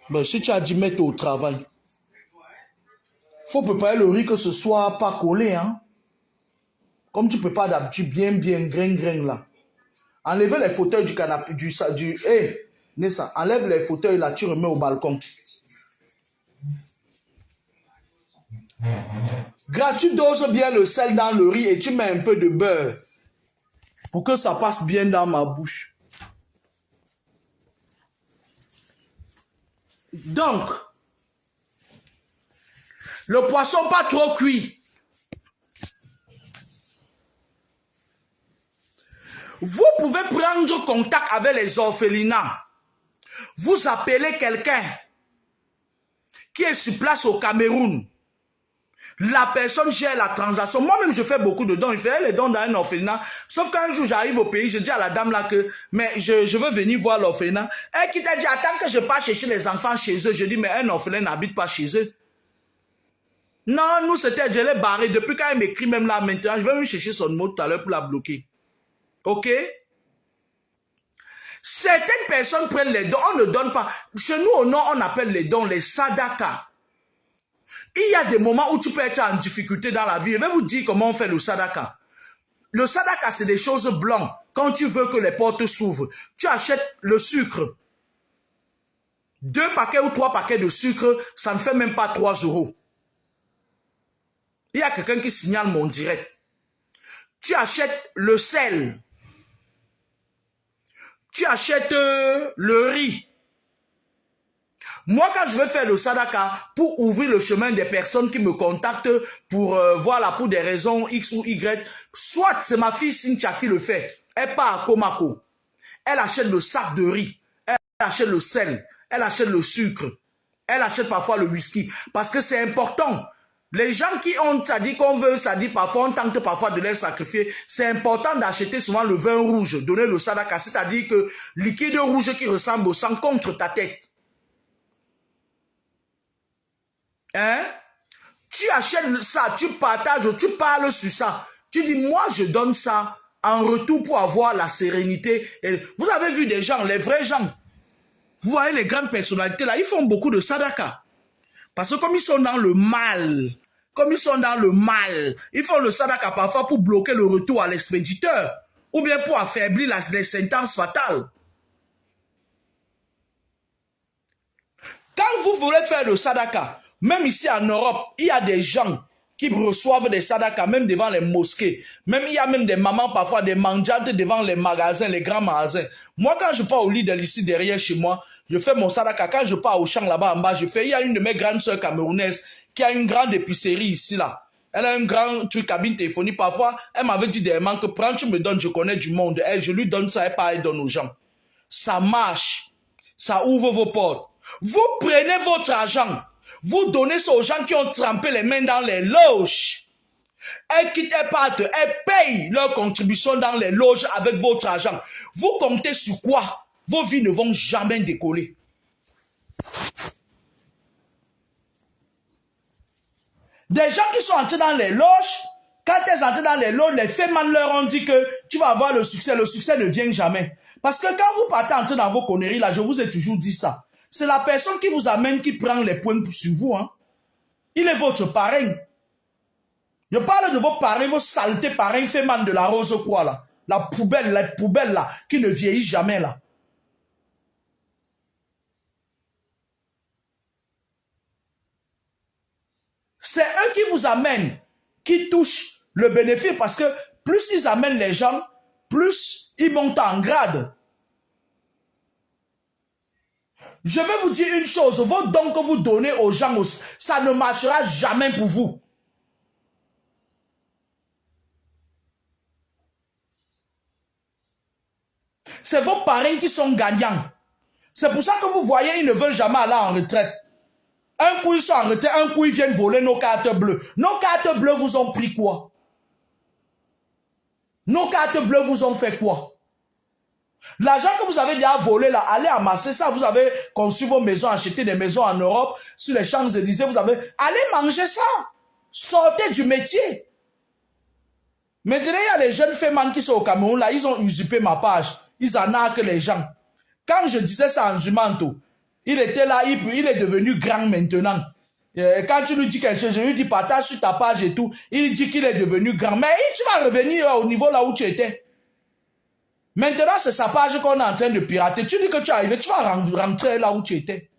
Ben, si tu as dit mettre au travail, faut préparer le riz que ce soit pas collé, hein? Comme tu prépares d'habitude, bien, grain là. Enlevez les fauteuils du canapé, hey, Nessa, enlève les fauteuils là, tu remets au balcon. Tu doses bien le sel dans le riz et tu mets un peu de beurre pour que ça passe bien dans ma bouche. Donc, le poisson pas trop cuit. Vous pouvez prendre contact avec les orphelinats. Vous appelez quelqu'un qui est sur place au Cameroun. La personne gère la transaction. Moi-même, je fais beaucoup de dons. Je fais les dons dans un orphelinat. Sauf qu'un jour, j'arrive au pays, je dis à la dame là que, mais je veux venir voir l'orphelinat. Elle qui t'a dit, attends que je parte chercher les enfants chez eux. Je dis, mais un orphelin n'habite pas chez eux. Non, nous, c'était, je l'ai barré. Depuis quand elle m'écrit même là, maintenant, je vais lui chercher son mot tout à l'heure pour la bloquer. Ok? Certaines personnes prennent les dons, on ne donne pas. Chez nous, au nord, on appelle les dons les sadaka. Il y a des moments où tu peux être en difficulté dans la vie. Je vais vous dire comment on fait le sadaka. Le sadaka, c'est des choses blanches. Quand tu veux que les portes s'ouvrent, tu achètes le sucre. 2 paquets ou 3 paquets de sucre, ça ne fait même pas 3 €. Il y a quelqu'un qui signale mon direct. Tu achètes le sel. Tu achètes le riz. Moi, quand je vais faire le sadaka pour ouvrir le chemin des personnes qui me contactent pour, voilà, pour des raisons X ou Y, soit c'est ma fille Cynthia qui le fait. Elle part à Komako. Elle achète le sac de riz. Elle achète le sel. Elle achète le sucre. Elle achète parfois le whisky. Parce que c'est important. Les gens qui ont, ça dit qu'on veut, ça dit parfois, on tente parfois de les sacrifier. C'est important d'acheter souvent le vin rouge, donner le sadaka, c'est-à-dire que liquide rouge qui ressemble au sang contre ta tête. Hein? Tu achètes ça, tu partages, tu parles sur ça. Tu dis, moi, je donne ça en retour pour avoir la sérénité. Et vous avez vu des gens, les vrais gens. Vous voyez les grandes personnalités là, ils font beaucoup de sadaka. Parce que comme ils sont dans le mal, ils font le sadaka parfois pour bloquer le retour à l'expéditeur ou bien pour affaiblir les sentences fatales. Quand vous voulez faire le sadaka, même ici en Europe, il y a des gens qui reçoivent des sadakas même devant les mosquées. Même il y a même des mamans parfois, des mendiantes devant les magasins, les grands magasins. Moi, quand je pars au Lidl ici derrière chez moi, je fais mon sadaka. Quand je pars au champ là-bas en bas, il y a une de mes grandes sœurs camerounaises qui a une grande épicerie ici là. Elle a un grand truc cabine téléphonique. Parfois, elle m'avait dit dernièrement que prends, tu me donnes, je connais du monde. Elle, je lui donne ça, elle donne aux gens. Ça marche. Ça ouvre vos portes. Vous prenez votre argent. Vous donnez ça aux gens qui ont trempé les mains dans les loges. Elles quittent, elles partent, elles payent leur contribution dans les loges avec votre argent. Vous comptez sur quoi? Vos vies ne vont jamais décoller. Des gens qui sont entrés dans les loges, quand elles entrent dans les loges, les fémans leur ont dit que tu vas avoir le succès ne vient jamais. Parce que quand vous partez entrer dans vos conneries, là, je vous ai toujours dit ça. C'est la personne qui vous amène qui prend les points sur vous. Hein. Il est votre parrain. Je parle de vos parrains, vos saletés parrains, fémans de la rose quoi là. La poubelle là, qui ne vieillit jamais là. C'est eux qui vous amènent, qui touchent le bénéfice parce que plus ils amènent les gens, plus ils montent en grade. Je vais vous dire une chose, vos dons que vous donnez aux gens, ça ne marchera jamais pour vous. C'est vos parrains qui sont gagnants. C'est pour ça que vous voyez, ils ne veulent jamais aller en retraite. Un coup, ils sont en retraite, un coup, ils viennent voler nos cartes bleues. Nos cartes bleues vous ont pris quoi? Nos cartes bleues vous ont fait quoi? L'argent que vous avez déjà volé là, allez amasser ça. Vous avez conçu vos maisons, acheté des maisons en Europe, sur les Champs-Élysées, allez manger ça. Sortez du métier. Maintenant, il y a les jeunes fémans qui sont au Cameroun là, ils ont usurpé ma page. Ils en arquent les gens. Quand je disais ça en Zumanto, il était là, il est devenu grand maintenant. Quand tu lui dis quelque chose, je lui dis partage sur ta page et tout, il dit qu'il est devenu grand. Mais tu vas revenir au niveau là où tu étais. Maintenant, c'est sa page qu'on est en train de pirater. Tu dis que tu es arrivé, tu vas rentrer là où tu étais.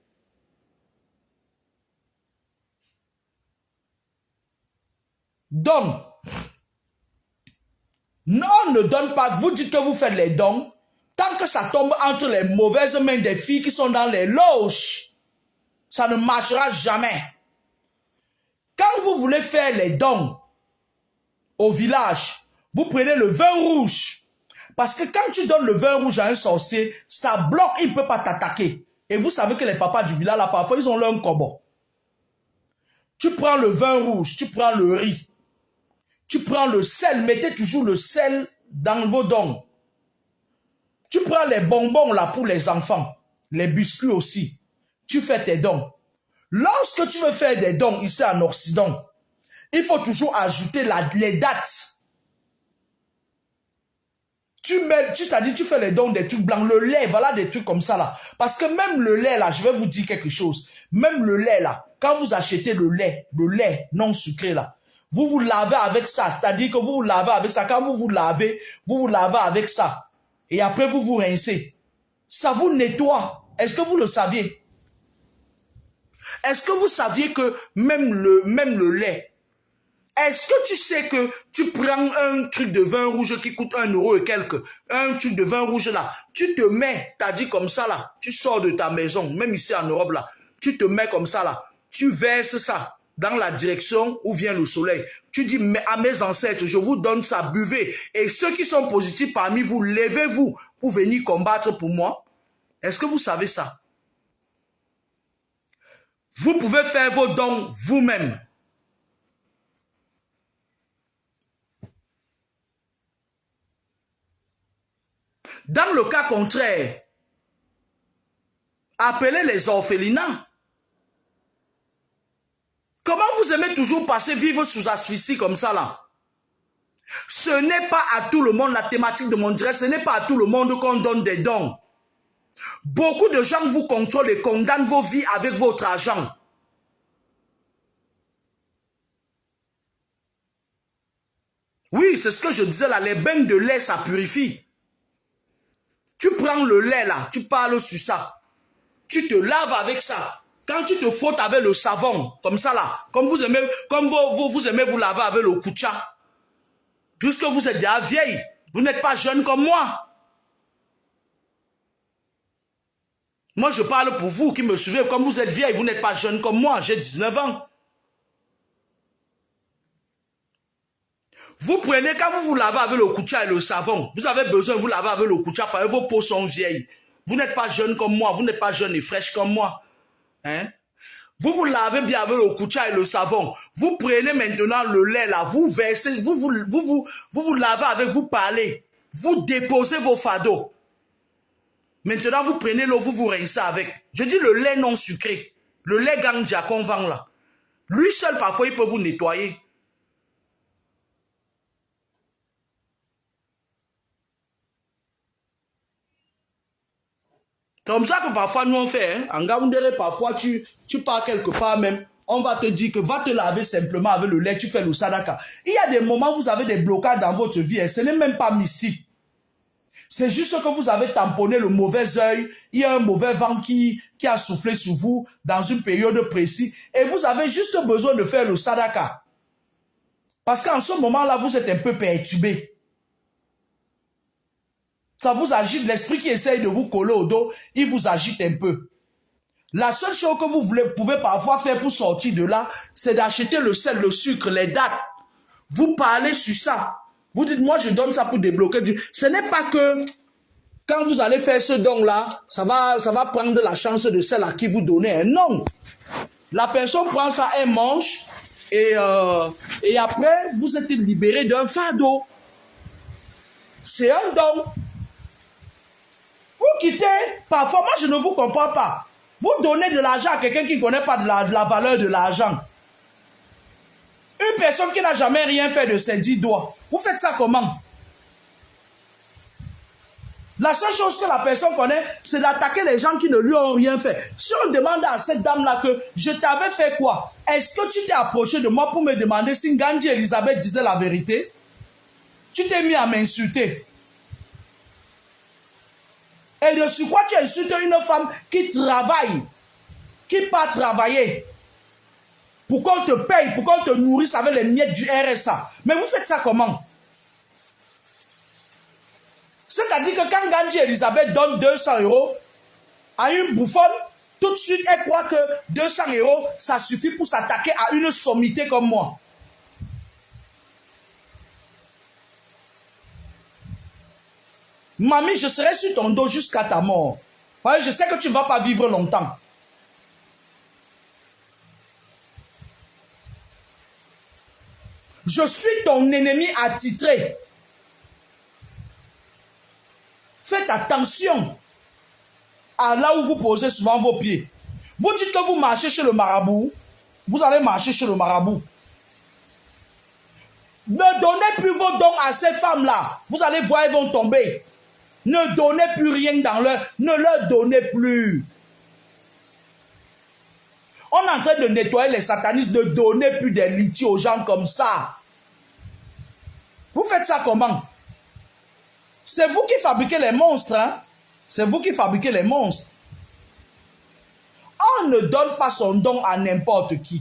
Donc, on ne donne pas, vous dites que vous faites les dons, tant que ça tombe entre les mauvaises mains des filles qui sont dans les loges, ça ne marchera jamais. Quand vous voulez faire les dons au village, vous prenez le vin rouge. Parce que quand tu donnes le vin rouge à un sorcier, ça bloque, il ne peut pas t'attaquer. Et vous savez que les papas du village, là, parfois, ils ont leur combo. Tu prends le vin rouge, tu prends le riz, tu prends le sel, mettez toujours le sel dans vos dons. Tu prends les bonbons là pour les enfants, les biscuits aussi. Tu fais tes dons. Lorsque tu veux faire des dons ici en Occident, il faut toujours ajouter les dates. Tu fais les dons des trucs blancs, le lait, voilà des trucs comme ça là. Parce que même le lait là, je vais vous dire quelque chose. Même le lait là, quand vous achetez le lait non sucré là, vous vous lavez avec ça. C'est-à-dire que vous vous lavez avec ça. Quand vous vous lavez avec ça. Et après vous vous rincez. Ça vous nettoie. Est-ce que vous le saviez? Est-ce que vous saviez que même le lait, est-ce que tu sais que tu prends un truc de vin rouge qui coûte 1 euro et quelques, un truc de vin rouge là, tu te mets, t'as dit comme ça là, tu sors de ta maison, même ici en Europe là, tu te mets comme ça là, tu verses ça dans la direction où vient le soleil. Tu dis à mes ancêtres, je vous donne ça, buvez. Et ceux qui sont positifs parmi vous, levez-vous pour venir combattre pour moi. Est-ce que vous savez ça? Vous pouvez faire vos dons vous-même. Dans le cas contraire, appelez les orphelinats. Comment vous aimez toujours passer vivre sous asphyxie comme ça là? Ce n'est pas à tout le monde, la thématique de mon direct, ce n'est pas à tout le monde qu'on donne des dons. Beaucoup de gens vous contrôlent et condamnent vos vies avec votre argent. Oui, c'est ce que je disais là, les bains de lait, ça purifie. Tu prends le lait là, tu parles sur ça. Tu te laves avec ça. Quand tu te frottes avec le savon, comme ça là, comme vous aimez vous laver avec le koucha. Puisque vous êtes déjà vieille, vous n'êtes pas jeune comme moi. Moi, je parle pour vous qui me suivez. Comme vous êtes vieille, vous n'êtes pas jeune comme moi. J'ai 19 ans. Vous prenez, quand vous vous lavez avec le koucha et le savon, vous avez besoin de vous laver avec le koucha parce que vos peaux sont vieilles. Vous n'êtes pas jeune comme moi. Vous n'êtes pas jeune et fraîche comme moi. Hein? Vous vous lavez bien avec le koucha et le savon. Vous prenez maintenant le lait là, vous versez, vous lavez avec, vous parlez. Vous déposez vos fardeaux. Maintenant, vous prenez l'eau, vous vous rincez avec. Je dis le lait non sucré. Le lait ganja qu'on vend là. Lui seul, parfois, il peut vous nettoyer. Comme ça que parfois nous on fait, hein. En Gaoundéré, parfois tu pars quelque part même, on va te dire que va te laver simplement avec le lait, tu fais le sadaka. Il y a des moments où vous avez des blocages dans votre vie, et ce n'est même pas mystique. C'est juste que vous avez tamponné le mauvais œil, il y a un mauvais vent qui a soufflé sur vous dans une période précise, et vous avez juste besoin de faire le sadaka. Parce qu'en ce moment-là, vous êtes un peu perturbé. Ça vous agite, l'esprit qui essaye de vous coller au dos, il vous agite un peu. La seule chose que vous pouvez parfois faire pour sortir de là, c'est d'acheter le sel, le sucre, les dates. Vous parlez sur ça. Vous dites, moi je donne ça pour débloquer du... Ce n'est pas que quand vous allez faire ce don-là, ça va prendre la chance de celle à qui vous donnez. Non. La personne prend ça, elle mange, et après, vous êtes libéré d'un fardeau. C'est un don. Vous quittez, parfois, moi je ne vous comprends pas. Vous donnez de l'argent à quelqu'un qui ne connaît pas de la valeur de l'argent. Une personne qui n'a jamais rien fait de ses 10 doigts. Vous faites ça comment? La seule chose que la personne connaît, c'est d'attaquer les gens qui ne lui ont rien fait. Si on demande à cette dame-là que je t'avais fait quoi? Est-ce que tu t'es approché de moi pour me demander si Ngandji Elisabeth disait la vérité? Tu t'es mis à m'insulter. Et de surcroît, tu insultes une femme qui travaille, qui part travailler, pour qu'on te paye, pour qu'on te nourrisse avec les miettes du RSA. Mais vous faites ça comment? C'est-à-dire que quand Ngandji Elisabeth donne 200 € à une bouffonne, tout de suite, elle croit que 200 €, ça suffit pour s'attaquer à une sommité comme moi. Mamie, je serai sur ton dos jusqu'à ta mort. Ouais, je sais que tu ne vas pas vivre longtemps. Je suis ton ennemi attitré. Faites attention à là où vous posez souvent vos pieds. Vous dites que vous marchez chez le marabout. Vous allez marcher chez le marabout. Ne donnez plus vos dons à ces femmes-là. Vous allez voir, elles vont tomber. Ne donnez plus rien dans leur... Ne leur donnez plus. On est en train de nettoyer les satanistes, de donner plus des litiges aux gens comme ça. Vous faites ça comment? C'est vous qui fabriquez les monstres. Hein? C'est vous qui fabriquez les monstres. On ne donne pas son don à n'importe qui.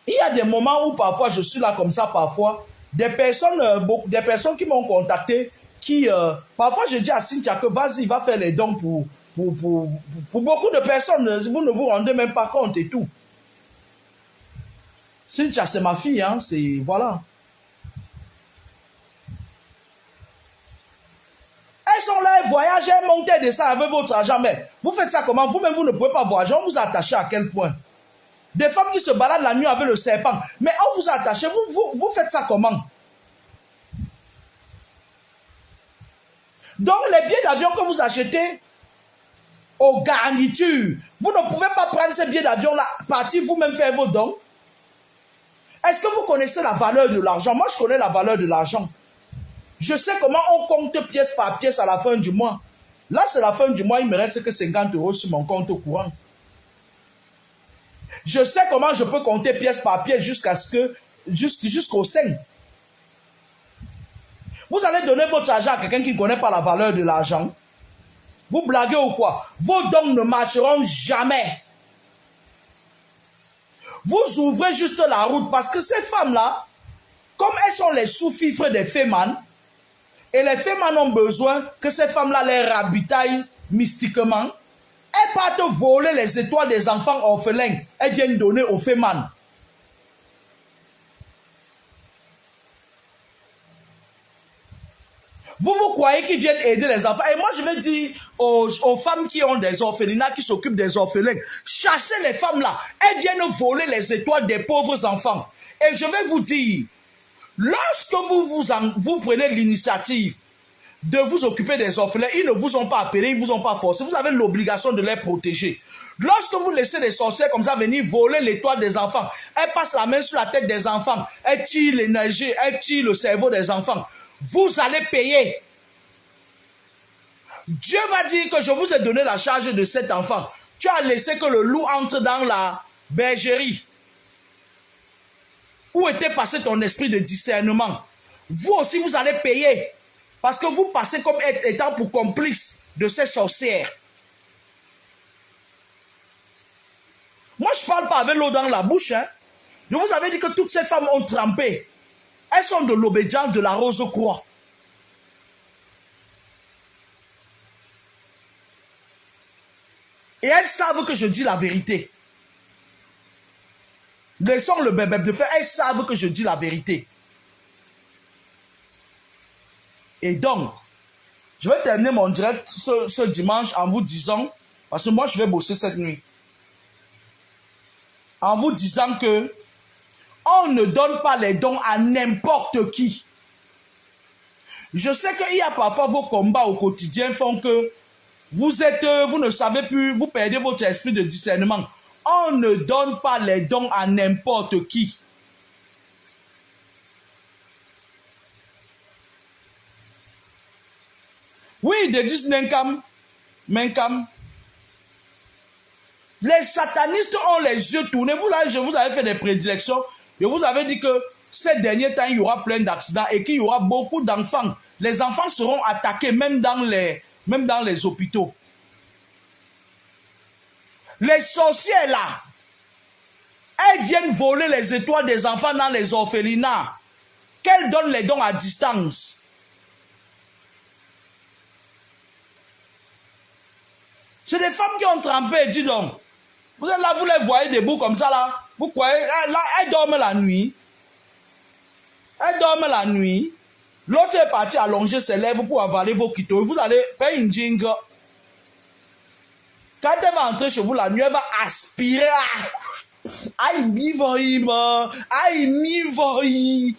Il y a des moments où parfois je suis là comme ça, parfois. Des personnes qui m'ont contacté, qui... parfois je dis à Cynthia que vas-y, va faire les dons pour beaucoup de personnes. Vous ne vous rendez même pas compte et tout. Cynthia, c'est ma fille, hein, c'est... Voilà. Elles sont là, elles voyagent, elles montent et descendent avec votre argent. Mais vous faites ça comment? Vous-même, vous ne pouvez pas voyager. On vous a attaché à quel point? Des femmes qui se baladent la nuit avec le serpent. Mais on vous a attaché. Vous faites ça comment? Donc, les billets d'avion que vous achetez aux garnitures, vous ne pouvez pas prendre ces billets d'avion-là, partir vous-même faire vos dons. Est-ce que vous connaissez la valeur de l'argent? Moi, je connais la valeur de l'argent. Je sais comment on compte pièce par pièce à la fin du mois. Là, c'est la fin du mois, il me reste que 50 € sur mon compte courant. Je sais comment je peux compter pièce par pièce jusqu'au 5. Vous allez donner votre argent à quelqu'un qui ne connaît pas la valeur de l'argent. Vous blaguez ou quoi? Vos dons ne marcheront jamais. Vous ouvrez juste la route parce que ces femmes-là, comme elles sont les sous-fifres des fémanes, et les fémanes ont besoin que ces femmes-là les ravitaillent mystiquement, elles partent voler les étoiles des enfants orphelins. Elles viennent donner aux fémanes. Vous croyez qu'ils viennent aider les enfants? Et moi, je vais dire aux femmes qui ont des orphelinats, qui s'occupent des orphelins, chassez les femmes là. Elles viennent voler les étoiles des pauvres enfants. Et je vais vous dire, lorsque vous prenez l'initiative de vous occuper des orphelins, ils ne vous ont pas appelé, ils ne vous ont pas forcé. Vous avez l'obligation de les protéger. Lorsque vous laissez des sorcières comme ça venir voler l'étoile des enfants, elles passent la main sur la tête des enfants, elles tirent l'énergie, elles tirent le cerveau des enfants. Vous allez payer. Dieu va dire que je vous ai donné la charge de cet enfant. Tu as laissé que le loup entre dans la bergerie. Où était passé ton esprit de discernement? Vous aussi, vous allez payer. Parce que vous passez comme étant pour complice de ces sorcières. Moi, je ne parle pas avec l'eau dans la bouche. Hein. Je vous avais dit que toutes ces femmes ont trempé. Elles sont de l'obédience de la Rose-Croix. Et elles savent que je dis la vérité. Laissons le bébé de faire. Elles savent que je dis la vérité. Et donc, je vais terminer mon direct ce dimanche en vous disant, parce que moi je vais bosser cette nuit, en vous disant que on ne donne pas les dons à n'importe qui. Je sais qu'il y a parfois vos combats au quotidien font que vous ne savez plus, vous perdez votre esprit de discernement. On ne donne pas les dons à n'importe qui. Oui, ils disent Menkam. Les satanistes ont les yeux tournés. Vous là, je vous avais fait des prédilections. Je vous avais dit que ces derniers temps, il y aura plein d'accidents et qu'il y aura beaucoup d'enfants. Les enfants seront attaqués même dans les hôpitaux. Les sorcières là, elles viennent voler les étoiles des enfants dans les orphelinats. Qu'elles donnent les dons à distance. C'est des femmes qui ont trempé, dis donc. Vous êtes là, vous les voyez debout comme ça là. Vous croyez, là, elles dorment la nuit. Elles dorment la nuit. L'autre est parti allonger ses lèvres pour avaler vos quitos. Vous allez faire une jingle. Quand elle va entrer chez vous la nuit, elle va aspirer. Aïe, mi-voï, aïe, mi-voï.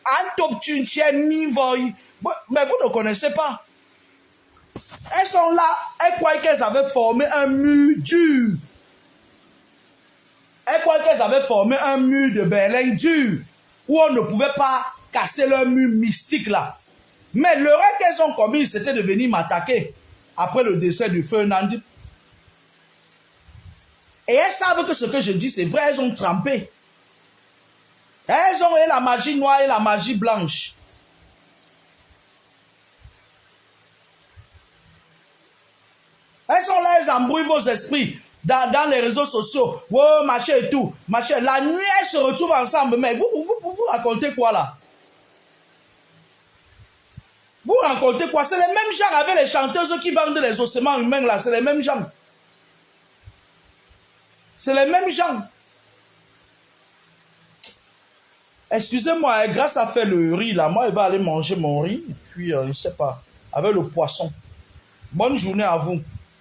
Antop-tunchen, mi-voï. Mais vous ne connaissez pas. Elles sont là, elles croyaient qu'elles avaient formé un mur dur. Elles croyaient qu'elles avaient formé un mur de Berlin dur, où on ne pouvait pas casser leur mur mystique là. Mais l'erreur qu'elles ont commis, c'était de venir m'attaquer après le décès du feu Nandi. Et elles savent que ce que je dis, c'est vrai, elles ont trempé. Elles ont eu la magie noire et la magie blanche. Elles sont là, elles embrouillent vos esprits dans les réseaux sociaux. Oh, machin et tout. Machin. La nuit, elles se retrouvent ensemble. Mais vous racontez quoi là? Vous racontez quoi? C'est les mêmes gens avec les chanteuses qui vendent les ossements humains là. C'est les mêmes gens. C'est les mêmes gens. Excusez-moi, grâce à faire le riz là, moi, je vais aller manger mon riz. Puis, je ne sais pas, avec le poisson. Bonne journée à vous.